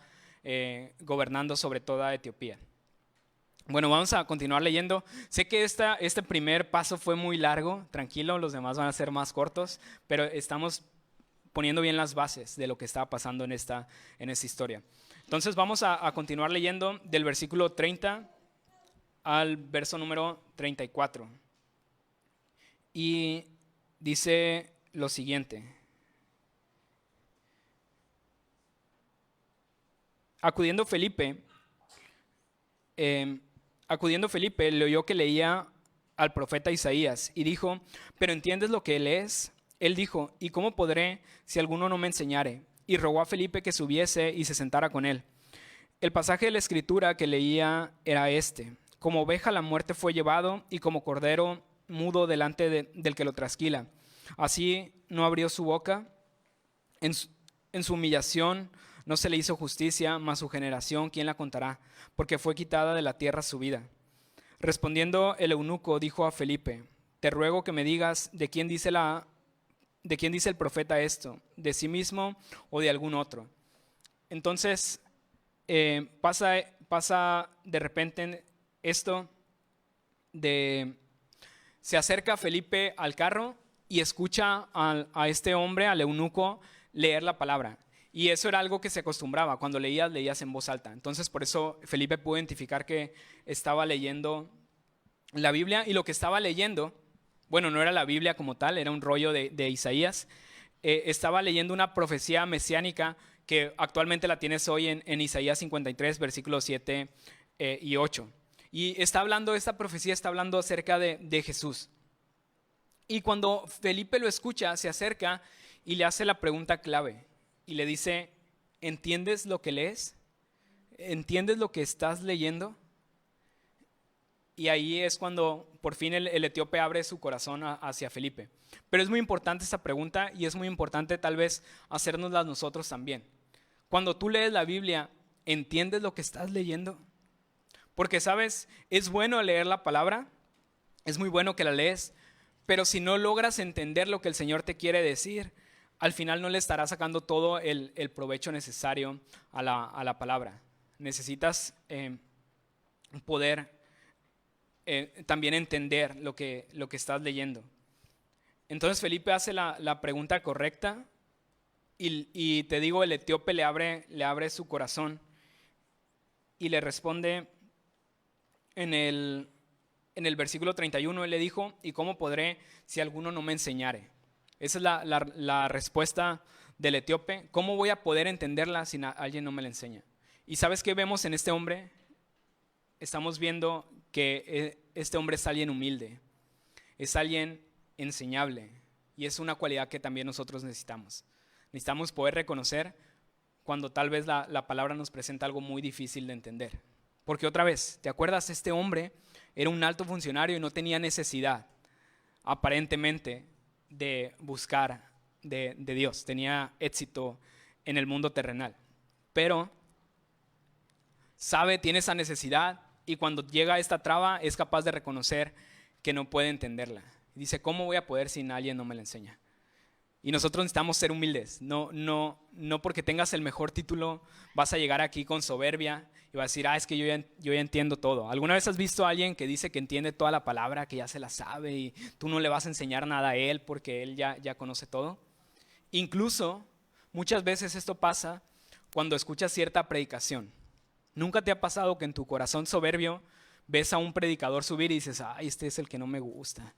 gobernando sobre toda Etiopía. Bueno, vamos a continuar leyendo. Sé que este primer paso fue muy largo, tranquilo, los demás van a ser más cortos, pero estamos poniendo bien las bases de lo que estaba pasando en esta historia. Entonces vamos a continuar leyendo del versículo 30 al verso número 34. Y dice lo siguiente. Acudiendo Felipe, le oyó que leía al profeta Isaías y dijo, ¿pero entiendes lo que lees? Él dijo, ¿y cómo podré si alguno no me enseñare? Y rogó a Felipe que subiese y se sentara con él. El pasaje de la escritura que leía era este: como oveja la muerte fue llevado, y como cordero mudo delante del que lo trasquila. Así no abrió su boca. En su humillación no se le hizo justicia, mas su generación, ¿quién la contará? Porque fue quitada de la tierra su vida. Respondiendo el eunuco, dijo a Felipe, te ruego que me digas ¿de quién dice el profeta esto? ¿De sí mismo o de algún otro? Entonces pasa de repente esto se acerca Felipe al carro y escucha a este hombre, al eunuco, leer la palabra. Y eso era algo que se acostumbraba. Cuando leías en voz alta. Entonces por eso Felipe pudo identificar que estaba leyendo la Biblia, y lo que estaba leyendo, bueno, no era la Biblia como tal, era un rollo de Isaías. Estaba leyendo una profecía mesiánica que actualmente la tienes hoy en Isaías 53, versículos 7 y 8. Y esta profecía está hablando acerca de Jesús. Y cuando Felipe lo escucha, se acerca y le hace la pregunta clave. Y le dice, ¿entiendes lo que lees? ¿Entiendes lo que estás leyendo? Y ahí es cuando por fin el etíope abre su corazón hacia Felipe. Pero es muy importante esta pregunta, y es muy importante tal vez hacérnosla nosotros también. Cuando tú lees la Biblia, ¿entiendes lo que estás leyendo? Porque, ¿sabes? Es bueno leer la palabra, es muy bueno que la lees, pero si no logras entender lo que el Señor te quiere decir, al final no le estarás sacando todo el provecho necesario a la palabra. Necesitas poder también entender lo que estás leyendo. Entonces Felipe hace la pregunta correcta, y te digo, el etíope le abre su corazón y le responde en el versículo 31. Él le dijo, ¿y cómo podré si alguno no me enseñare? Esa es la respuesta del etíope. ¿Cómo voy a poder entenderla si alguien no me la enseña? ¿Y sabes qué vemos en este hombre? Estamos viendo que este hombre es alguien humilde, es alguien enseñable, y es una cualidad que también nosotros necesitamos. Necesitamos poder reconocer cuando tal vez la palabra nos presenta algo muy difícil de entender. Porque otra vez, ¿te acuerdas? Este hombre era un alto funcionario y no tenía necesidad, aparentemente, de buscar de Dios. Tenía éxito en el mundo terrenal, pero tiene esa necesidad, y cuando llega a esta traba es capaz de reconocer que no puede entenderla. Dice, ¿cómo voy a poder si alguien no me la enseña? Y nosotros necesitamos ser humildes. No porque tengas el mejor título vas a llegar aquí con soberbia y vas a decir, es que yo ya entiendo todo. ¿Alguna vez has visto a alguien que dice que entiende toda la palabra, que ya se la sabe, y tú no le vas a enseñar nada a él porque él ya conoce todo? Incluso muchas veces esto pasa cuando escuchas cierta predicación. ¿Nunca te ha pasado que en tu corazón soberbio ves a un predicador subir y dices, este es el que no me gusta?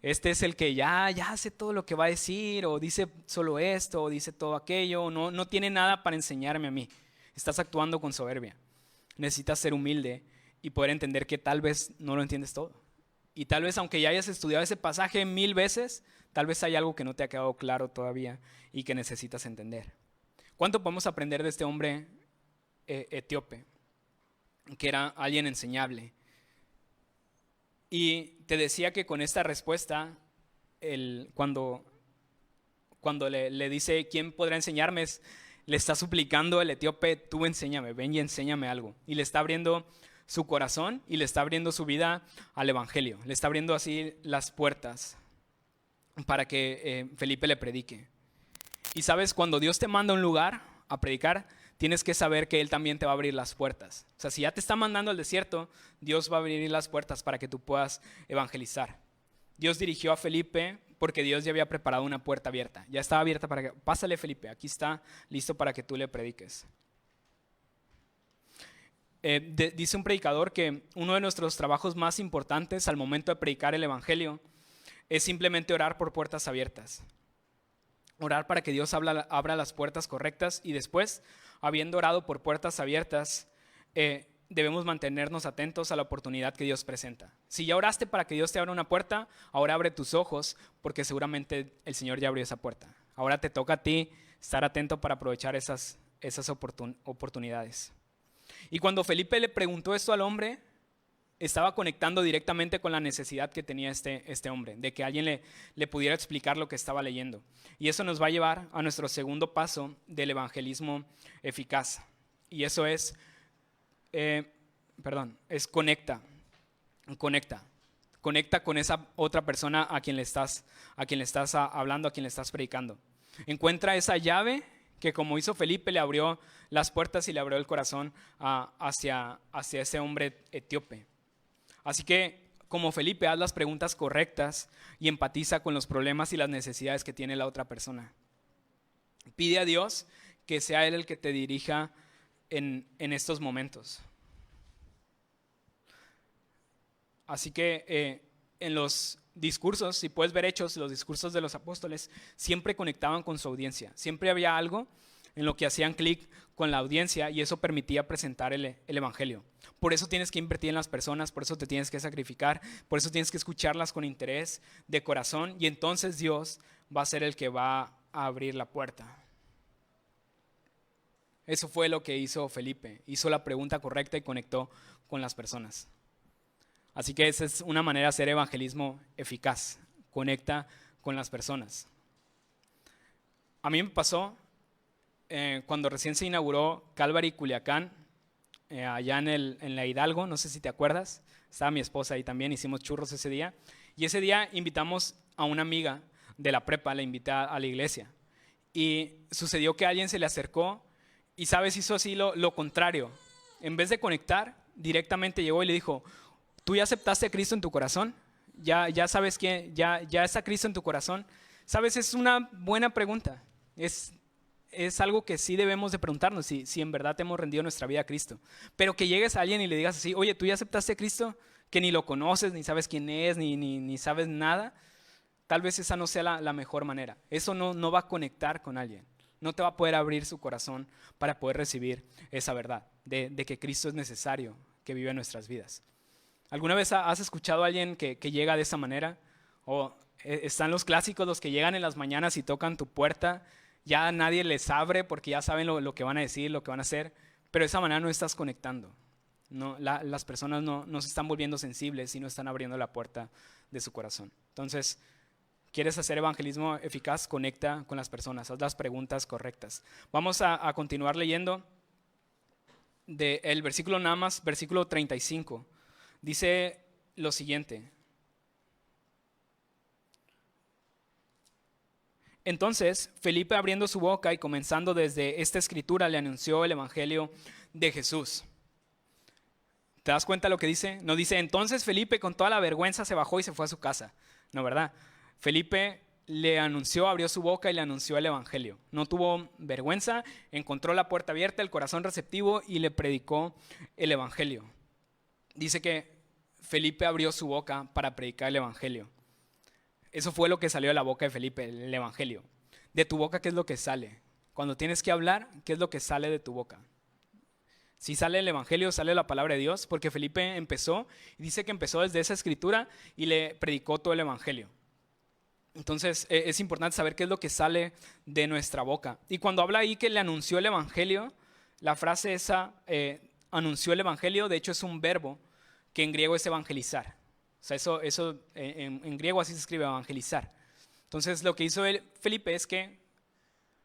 Este es el que ya hace todo lo que va a decir, o dice solo esto, o dice todo aquello, no tiene nada para enseñarme a mí. Estás actuando con soberbia. Necesitas ser humilde y poder entender que tal vez no lo entiendes todo. Y tal vez, aunque ya hayas estudiado ese pasaje 1000 veces, tal vez hay algo que no te ha quedado claro todavía y que necesitas entender. ¿Cuánto podemos aprender de este hombre etíope? Que era alguien enseñable. Y te decía que con esta respuesta, cuando le dice, ¿quién podrá enseñarme? Le está suplicando el etíope, tú enséñame, ven y enséñame algo. Y le está abriendo su corazón y le está abriendo su vida al evangelio. Le está abriendo así las puertas para que Felipe le predique. Y sabes, cuando Dios te manda a un lugar a predicar, tienes que saber que Él también te va a abrir las puertas. O sea, si ya te está mandando al desierto, Dios va a abrir las puertas para que tú puedas evangelizar. Dios dirigió a Felipe porque Dios ya había preparado una puerta abierta. Ya estaba abierta para que, pásale Felipe, aquí está listo para que tú le prediques. Dice un predicador que uno de nuestros trabajos más importantes al momento de predicar el evangelio es simplemente orar por puertas abiertas. Orar para que Dios abra las puertas correctas, y después, habiendo orado por puertas abiertas, debemos mantenernos atentos a la oportunidad que Dios presenta. Si ya oraste para que Dios te abra una puerta, ahora abre tus ojos, porque seguramente el Señor ya abrió esa puerta. Ahora te toca a ti estar atento para aprovechar esas oportunidades. Y cuando Felipe le preguntó esto al hombre, estaba conectando directamente con la necesidad que tenía este hombre, de que alguien le pudiera explicar lo que estaba leyendo. Y eso nos va a llevar a nuestro segundo paso del evangelismo eficaz. Y eso es conecta. Conecta con esa otra persona a quien le estás hablando, a quien le estás predicando. Encuentra esa llave que, como hizo Felipe, le abrió las puertas y le abrió el corazón hacia ese hombre etíope. Así que como Felipe, haz las preguntas correctas y empatiza con los problemas y las necesidades que tiene la otra persona. Pide a Dios que sea Él el que te dirija en estos momentos. Así que en los discursos, si puedes ver Hechos, los discursos de los apóstoles siempre conectaban con su audiencia. Siempre había algo en lo que hacían clic con la audiencia y eso permitía presentar el evangelio. Por eso tienes que invertir en las personas, por eso te tienes que sacrificar, por eso tienes que escucharlas con interés de corazón y entonces Dios va a ser el que va a abrir la puerta. Eso fue lo que hizo Felipe. Hizo la pregunta correcta y conectó con las personas. Así que esa es una manera de hacer evangelismo eficaz. Conecta con las personas. A mí me pasó cuando recién se inauguró Calvary Culiacán, allá en la Hidalgo, no sé si te acuerdas. Estaba mi esposa ahí también, hicimos churros ese día. Y ese día invitamos a una amiga de la prepa, la invité a la iglesia. Y sucedió que alguien se le acercó y, ¿sabes? Hizo así lo contrario. En vez de conectar, directamente llegó y le dijo: ¿tú ya aceptaste a Cristo en tu corazón? ¿Ya sabes quién? ¿Ya está Cristo en tu corazón? ¿Sabes? Es una buena pregunta. Es algo que sí debemos de preguntarnos, si en verdad te hemos rendido nuestra vida a Cristo. Pero que llegues a alguien y le digas así: oye, ¿tú ya aceptaste a Cristo? Que ni lo conoces, ni sabes quién es, ni sabes nada. Tal vez esa no sea la mejor manera. Eso no va a conectar con alguien. No te va a poder abrir su corazón para poder recibir esa verdad de que Cristo es necesario que viva en nuestras vidas. ¿Alguna vez has escuchado a alguien que llega de esa manera? O están los clásicos, los que llegan en las mañanas y tocan tu puerta. Ya nadie les abre porque ya saben lo que van a decir, lo que van a hacer. Pero de esa manera no estás conectando. No, las personas no se están volviendo sensibles y no están abriendo la puerta de su corazón. Entonces, ¿quieres hacer evangelismo eficaz? Conecta con las personas, haz las preguntas correctas. Vamos a continuar leyendo del versículo nada más, versículo 35. Dice lo siguiente: entonces Felipe, abriendo su boca y comenzando desde esta escritura, le anunció el evangelio de Jesús. ¿Te das cuenta lo que dice? No dice: entonces Felipe con toda la vergüenza se bajó y se fue a su casa. No, ¿verdad? Felipe le anunció, abrió su boca y le anunció el evangelio. No tuvo vergüenza, encontró la puerta abierta, el corazón receptivo y le predicó el evangelio. Dice que Felipe abrió su boca para predicar el evangelio. Eso fue lo que salió de la boca de Felipe, el evangelio. De tu boca, ¿qué es lo que sale? Cuando tienes que hablar, ¿qué es lo que sale de tu boca? Si sale el evangelio, sale la palabra de Dios, porque Felipe empezó, y dice que empezó desde esa escritura y le predicó todo el evangelio. Entonces es importante saber qué es lo que sale de nuestra boca. Y cuando habla ahí que le anunció el evangelio, la frase esa, anunció el evangelio, de hecho es un verbo que en griego es evangelizar. O sea, eso en griego así se escribe, evangelizar. Entonces lo que hizo Felipe es que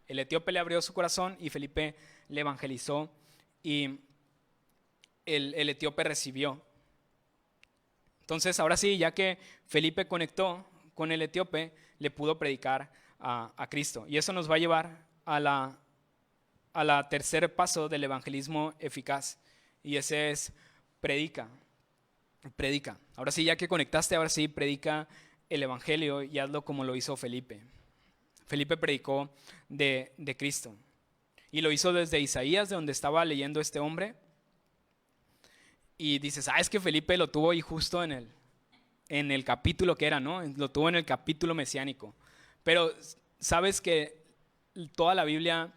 el etíope le abrió su corazón y Felipe le evangelizó y el etíope recibió. Entonces ahora sí, ya que Felipe conectó con el etíope, le pudo predicar a Cristo. Y eso nos va a llevar a la tercer paso del evangelismo eficaz. Y ese es predica. Predica. Ahora sí, ya que conectaste, ahora sí, predica el evangelio y hazlo como lo hizo Felipe. Felipe predicó de Cristo. Y lo hizo desde Isaías, de donde estaba leyendo este hombre. Y dices, es que Felipe lo tuvo ahí justo en el capítulo que era, ¿no? Lo tuvo en el capítulo mesiánico. Pero sabes que toda la Biblia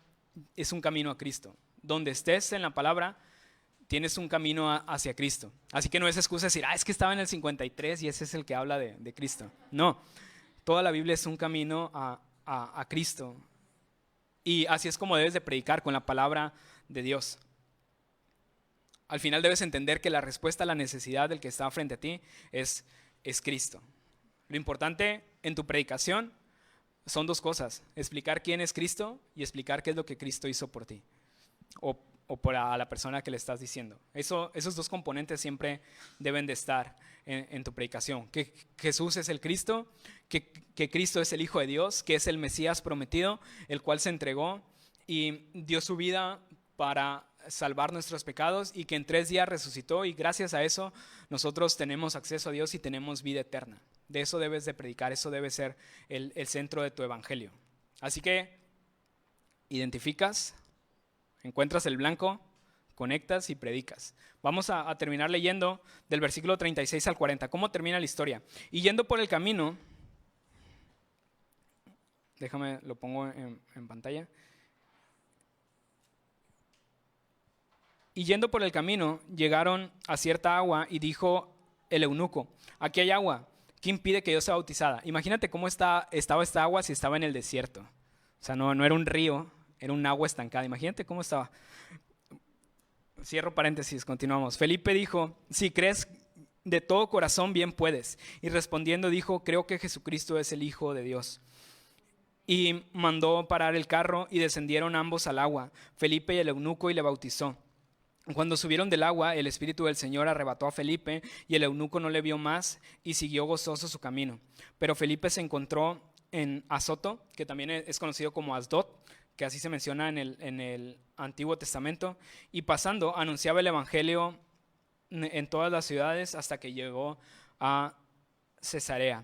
es un camino a Cristo. Donde estés en la palabra, tienes un camino hacia Cristo. Así que no es excusa decir, es que estaba en el 53 y ese es el que habla de Cristo. No, toda la Biblia es un camino a Cristo. Y así es como debes de predicar, con la palabra de Dios. Al final debes entender que la respuesta a la necesidad del que está frente a ti es Cristo. Lo importante en tu predicación son dos cosas: explicar quién es Cristo y explicar qué es lo que Cristo hizo por ti o por a la persona que le estás diciendo. Esos dos componentes siempre deben de estar en tu predicación: que Jesús es el Cristo, que Cristo es el Hijo de Dios, que es el Mesías prometido, el cual se entregó y dio su vida para salvar nuestros pecados y que en 3 días resucitó, y gracias a eso nosotros tenemos acceso a Dios y tenemos vida eterna. De eso debes de predicar, eso debe ser el centro de tu evangelio. Así que identificas, encuentras el blanco, conectas y predicas. Vamos a terminar leyendo del versículo 36 al 40. ¿Cómo termina la historia? Y yendo por el camino, déjame, lo pongo en pantalla. Y yendo por el camino, llegaron a cierta agua y dijo el eunuco: aquí hay agua, ¿qué impide que yo sea bautizada? Imagínate cómo estaba esta agua si estaba en el desierto. O sea, no era un río, era un agua estancada. Imagínate cómo estaba. Cierro paréntesis, continuamos. Felipe dijo: si crees de todo corazón, bien puedes. Y respondiendo dijo: creo que Jesucristo es el Hijo de Dios. Y mandó parar el carro y descendieron ambos al agua, Felipe y el eunuco, y le bautizó. Cuando subieron del agua, el Espíritu del Señor arrebató a Felipe y el eunuco no le vio más y siguió gozoso su camino. Pero Felipe se encontró en Azoto, que también es conocido como Asdod, que así se menciona en el Antiguo Testamento, y pasando anunciaba el Evangelio en todas las ciudades hasta que llegó a Cesarea.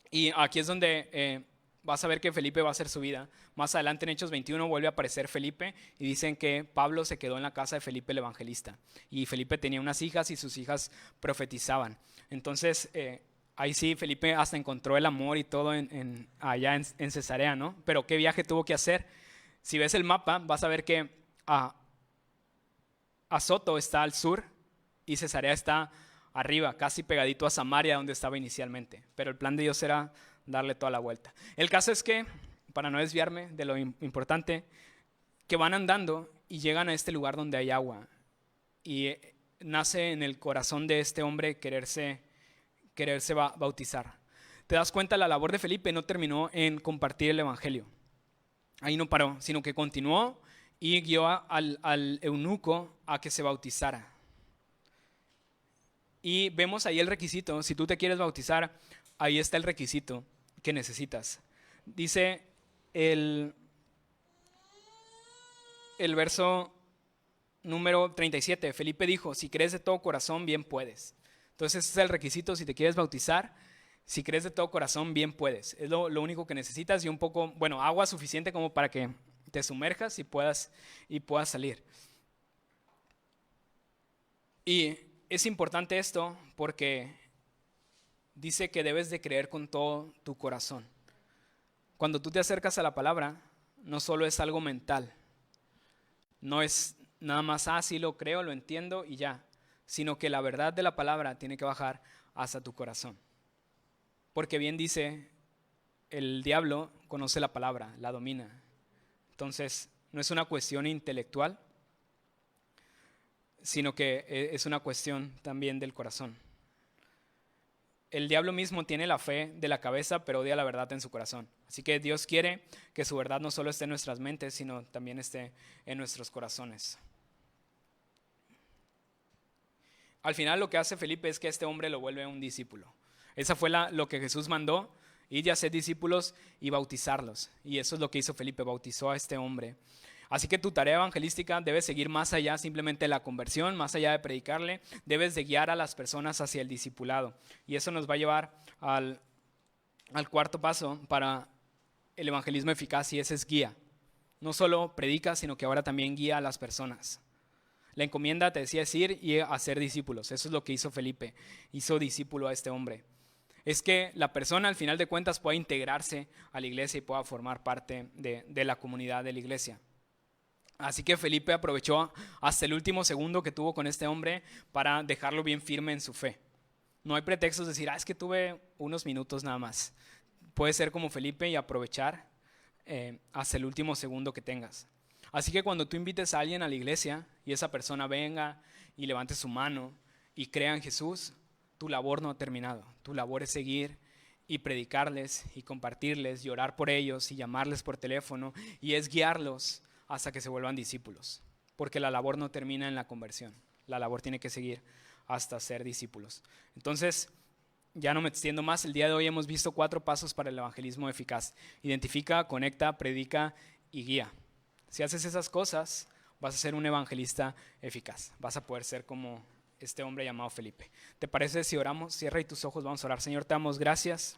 Y aquí es donde vas a ver que Felipe va a hacer su vida. Más adelante en Hechos 21 vuelve a aparecer Felipe y dicen que Pablo se quedó en la casa de Felipe el evangelista. Y Felipe tenía unas hijas y sus hijas profetizaban. Entonces ahí sí Felipe hasta encontró el amor y todo allá en Cesarea, ¿no? Pero ¿qué viaje tuvo que hacer? Si ves el mapa vas a ver que Azoto está al sur y Cesarea está arriba, casi pegadito a Samaria donde estaba inicialmente. Pero el plan de Dios era darle toda la vuelta. El caso es que, para no desviarme de lo importante, que van andando y llegan a este lugar donde hay agua. Y nace en el corazón de este hombre quererse bautizar. Te das cuenta, la labor de Felipe no terminó en compartir el evangelio. Ahí no paró, sino que continuó y guió al eunuco a que se bautizara. Y vemos ahí el requisito. Si tú te quieres bautizar, ahí está el requisito que necesitas. Dice el verso número 37, Felipe dijo: si crees de todo corazón, bien puedes. Entonces ese es el requisito. Si te quieres bautizar, si crees de todo corazón, bien puedes. Es lo único que necesitas, y un poco, agua suficiente como para que te sumerjas y puedas salir. Y es importante esto porque dice que debes de creer con todo tu corazón. Cuando tú te acercas a la palabra, no solo es algo mental, no es nada más, sí lo creo, lo entiendo y ya, sino que la verdad de la palabra tiene que bajar hasta tu corazón. Porque bien dice, el diablo conoce la palabra, la domina. Entonces, no es una cuestión intelectual, sino que es una cuestión también del corazón. El diablo mismo tiene la fe de la cabeza, pero odia la verdad en su corazón. Así que Dios quiere que su verdad no solo esté en nuestras mentes, sino también esté en nuestros corazones. Al final lo que hace Felipe es que este hombre lo vuelve un discípulo. Esa fue lo que Jesús mandó: ir y hacer discípulos y bautizarlos. Y eso es lo que hizo Felipe, bautizó a este hombre. Así que tu tarea evangelística debe seguir más allá simplemente de la conversión, más allá de predicarle, debes de guiar a las personas hacia el discipulado. Y eso nos va a llevar al cuarto paso para el evangelismo eficaz, y ese es guía. No solo predica, sino que ahora también guía a las personas. La encomienda, te decía, es ir y hacer discípulos. Eso es lo que hizo Felipe, hizo discípulo a este hombre. Es que la persona al final de cuentas pueda integrarse a la iglesia y pueda formar parte de la comunidad de la iglesia. Así que Felipe aprovechó hasta el último segundo que tuvo con este hombre para dejarlo bien firme en su fe. No hay pretextos de decir, es que tuve unos minutos nada más. Puedes ser como Felipe y aprovechar hasta el último segundo que tengas. Así que cuando tú invites a alguien a la iglesia y esa persona venga y levante su mano y crea en Jesús, tu labor no ha terminado. Tu labor es seguir y predicarles y compartirles y orar por ellos y llamarles por teléfono, y es guiarlos hasta que se vuelvan discípulos, porque la labor no termina en la conversión, la labor tiene que seguir hasta ser discípulos. Entonces, ya no me extiendo más. El día de hoy hemos visto 4 pasos para el evangelismo eficaz: identifica, conecta, predica y guía. Si haces esas cosas, vas a ser un evangelista eficaz, vas a poder ser como este hombre llamado Felipe. ¿Te parece si oramos? Cierra ahí tus ojos, vamos a orar. Señor, te damos gracias.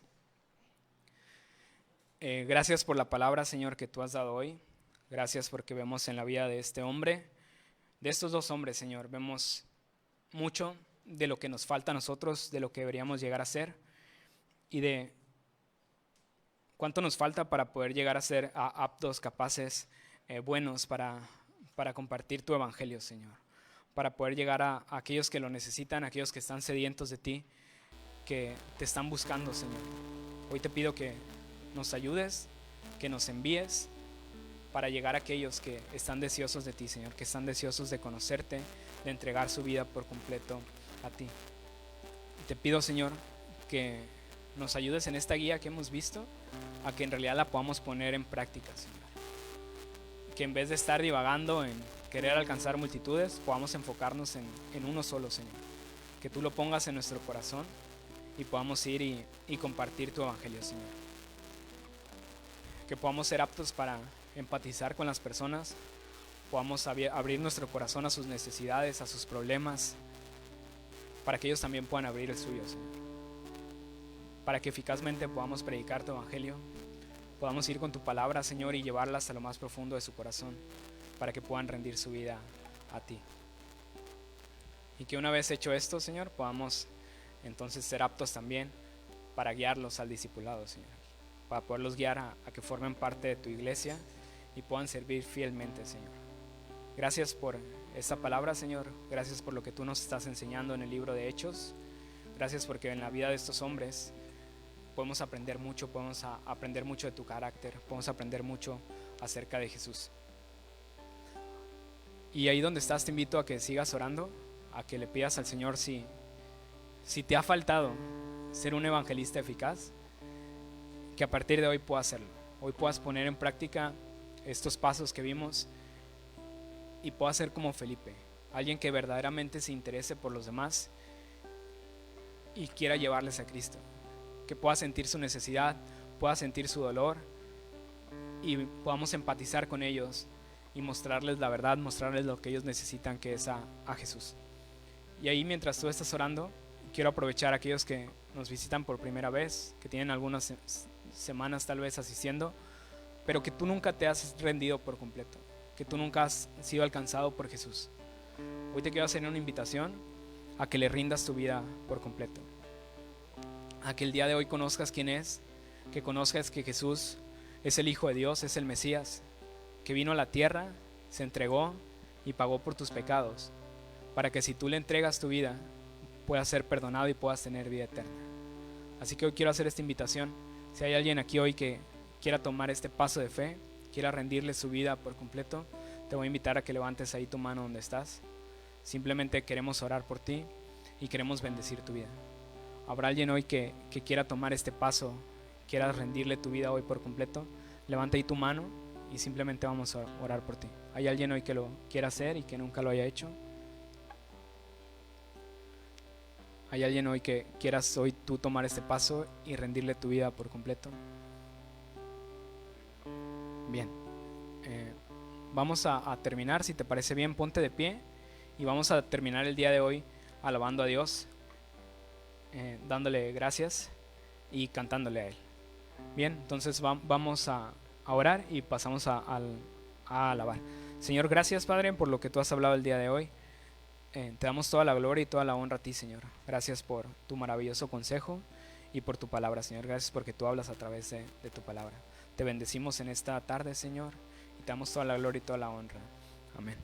Gracias por la palabra, Señor, que tú has dado hoy. Gracias porque vemos en la vida de este hombre, de estos dos hombres, Señor, vemos mucho de lo que nos falta a nosotros, de lo que deberíamos llegar a ser y de cuánto nos falta para poder llegar a ser aptos, capaces, buenos para compartir tu evangelio, Señor, para poder llegar a aquellos que lo necesitan, a aquellos que están sedientos de ti, que te están buscando, Señor. Hoy te pido que nos ayudes, que nos envíes para llegar a aquellos que están deseosos de ti, Señor, que están deseosos de conocerte, de entregar su vida por completo a ti. Y te pido, Señor, que nos ayudes en esta guía que hemos visto, a que en realidad la podamos poner en práctica, Señor. Que en vez de estar divagando en querer alcanzar multitudes, podamos enfocarnos en uno solo, Señor. Que tú lo pongas en nuestro corazón y podamos ir y compartir tu evangelio, Señor. Que podamos ser aptos para empatizar con las personas, podamos abrir nuestro corazón a sus necesidades, a sus problemas, para que ellos también puedan abrir el suyo, Señor. Para que eficazmente podamos predicar tu evangelio, podamos ir con tu palabra, Señor, y llevarlas a lo más profundo de su corazón, para que puedan rendir su vida a ti. Y que una vez hecho esto, Señor, podamos entonces ser aptos también para guiarlos al discipulado, Señor, para poderlos guiar a que formen parte de tu iglesia y puedan servir fielmente, Señor. Gracias por esta palabra, Señor. Gracias por lo que tú nos estás enseñando en el libro de Hechos. Gracias porque en la vida de estos hombres podemos aprender mucho, aprender mucho de tu carácter, podemos aprender mucho acerca de Jesús. Y ahí donde estás te invito a que sigas orando, a que le pidas al Señor si te ha faltado ser un evangelista eficaz, que a partir de hoy puedas hacerlo. Hoy puedas poner en práctica estos pasos que vimos y puedas ser como Felipe, alguien que verdaderamente se interese por los demás y quiera llevarles a Cristo, que pueda sentir su necesidad, pueda sentir su dolor y podamos empatizar con ellos y mostrarles la verdad, mostrarles lo que ellos necesitan, que es a Jesús. Y ahí mientras tú estás orando, quiero aprovechar a aquellos que nos visitan por primera vez, que tienen algunas semanas tal vez asistiendo, pero que tú nunca te has rendido por completo, que tú nunca has sido alcanzado por Jesús. Hoy te quiero hacer una invitación a que le rindas tu vida por completo, a que el día de hoy conozcas quién es, que conozcas que Jesús es el Hijo de Dios, es el Mesías, que vino a la tierra, se entregó y pagó por tus pecados, para que si tú le entregas tu vida, puedas ser perdonado y puedas tener vida eterna. Así que hoy quiero hacer esta invitación. Si hay alguien aquí hoy que quiera tomar este paso de fe, quiera rendirle su vida por completo, te voy a invitar a que levantes ahí tu mano donde estás. Simplemente queremos orar por ti y queremos bendecir tu vida. ¿Habrá alguien hoy que quiera tomar este paso, quiera rendirle tu vida hoy por completo? Levanta ahí tu mano y simplemente vamos a orar por ti. ¿Hay alguien hoy que lo quiera hacer y que nunca lo haya hecho? ¿Hay alguien hoy que quieras hoy tú tomar este paso y rendirle tu vida por completo? Bien, vamos a terminar. Si te parece bien, ponte de pie y vamos a terminar el día de hoy alabando a Dios, dándole gracias y cantándole a Él. Bien, entonces vamos a orar y pasamos a alabar. Señor, gracias, Padre, por lo que tú has hablado el día de hoy. Te damos toda la gloria y toda la honra a ti, Señor. Gracias por tu maravilloso consejo y por tu palabra, Señor. Gracias porque tú hablas a través de tu palabra. Te bendecimos en esta tarde, Señor, y te damos toda la gloria y toda la honra. Amén.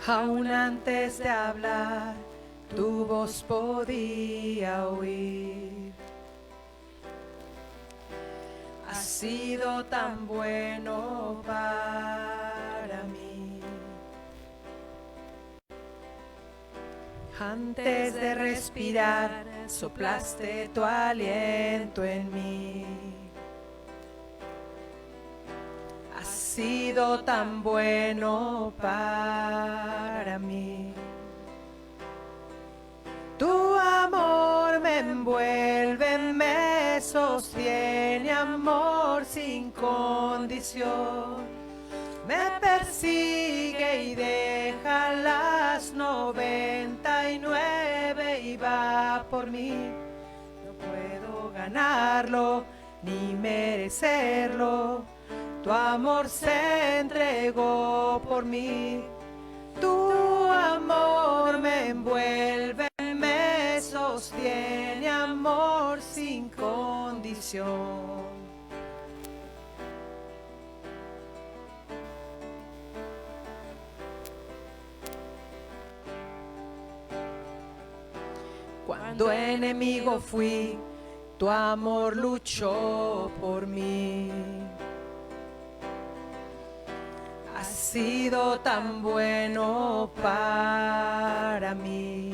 Aún antes de hablar, tu voz podía oír. sido tan bueno para mí. Antes de respirar, soplaste tu aliento en mí. Has sido tan bueno para mí. Tu amor me envuelve, me sostiene, amor sin condición. Me persigue y deja las 99 y va por mí. No puedo ganarlo ni merecerlo. Tu amor se entregó por mí. Tu amor me envuelve, me sostiene, amor sin condición. Cuando enemigo fui, tu amor luchó por mí. Has sido tan bueno para mí.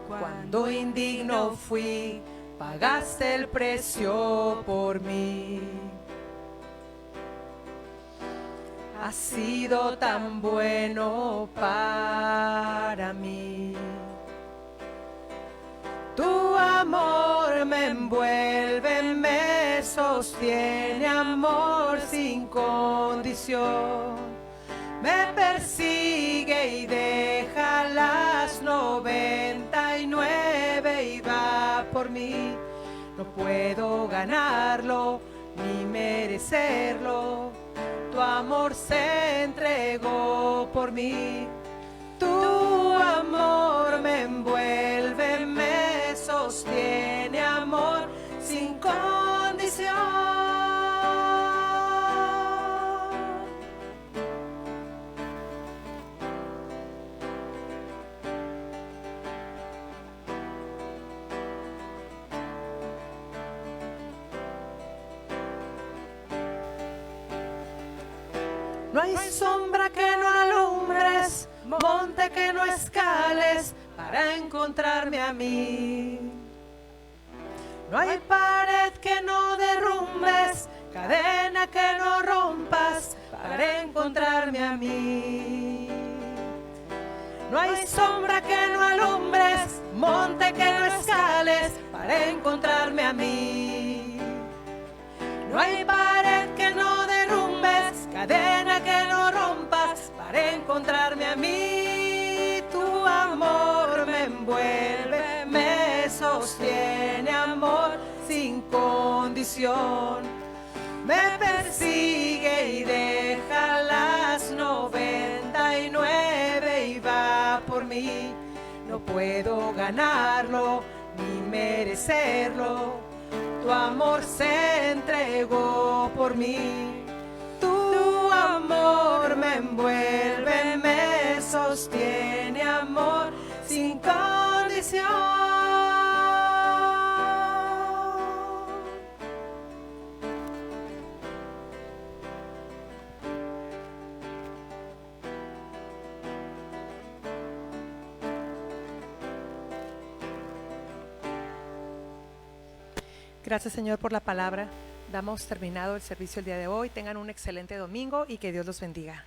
Cuando indigno fui, pagaste el precio por mí. Has sido tan bueno para mí. Tu amor me envuelve, me sostiene, amor sin condición. Me persigue y deja las 99 y va por mí. No puedo ganarlo ni merecerlo. Tu amor se entregó por mí. Tu amor me envuelve, me sostiene, amor sin condición. No hay sombra que no alumbres, monte que no escales para encontrarme a mí. No hay pared que no derrumbes, cadena que no rompas para encontrarme a mí. No hay sombra que no alumbres, monte que no escales para encontrarme a mí. No hay pared que no derrumbes, cadena que no rompas para encontrarme a mí. Tu amor me envuelve, me sostiene, amor sin condición. Me persigue y deja las 99 y va por mí. No puedo ganarlo ni merecerlo. Tu amor se entregó por mí. Tu amor me envuelve, me sostiene, amor sin condición. Gracias, Señor, por la palabra. Damos terminado el servicio el día de hoy. Tengan un excelente domingo y que Dios los bendiga.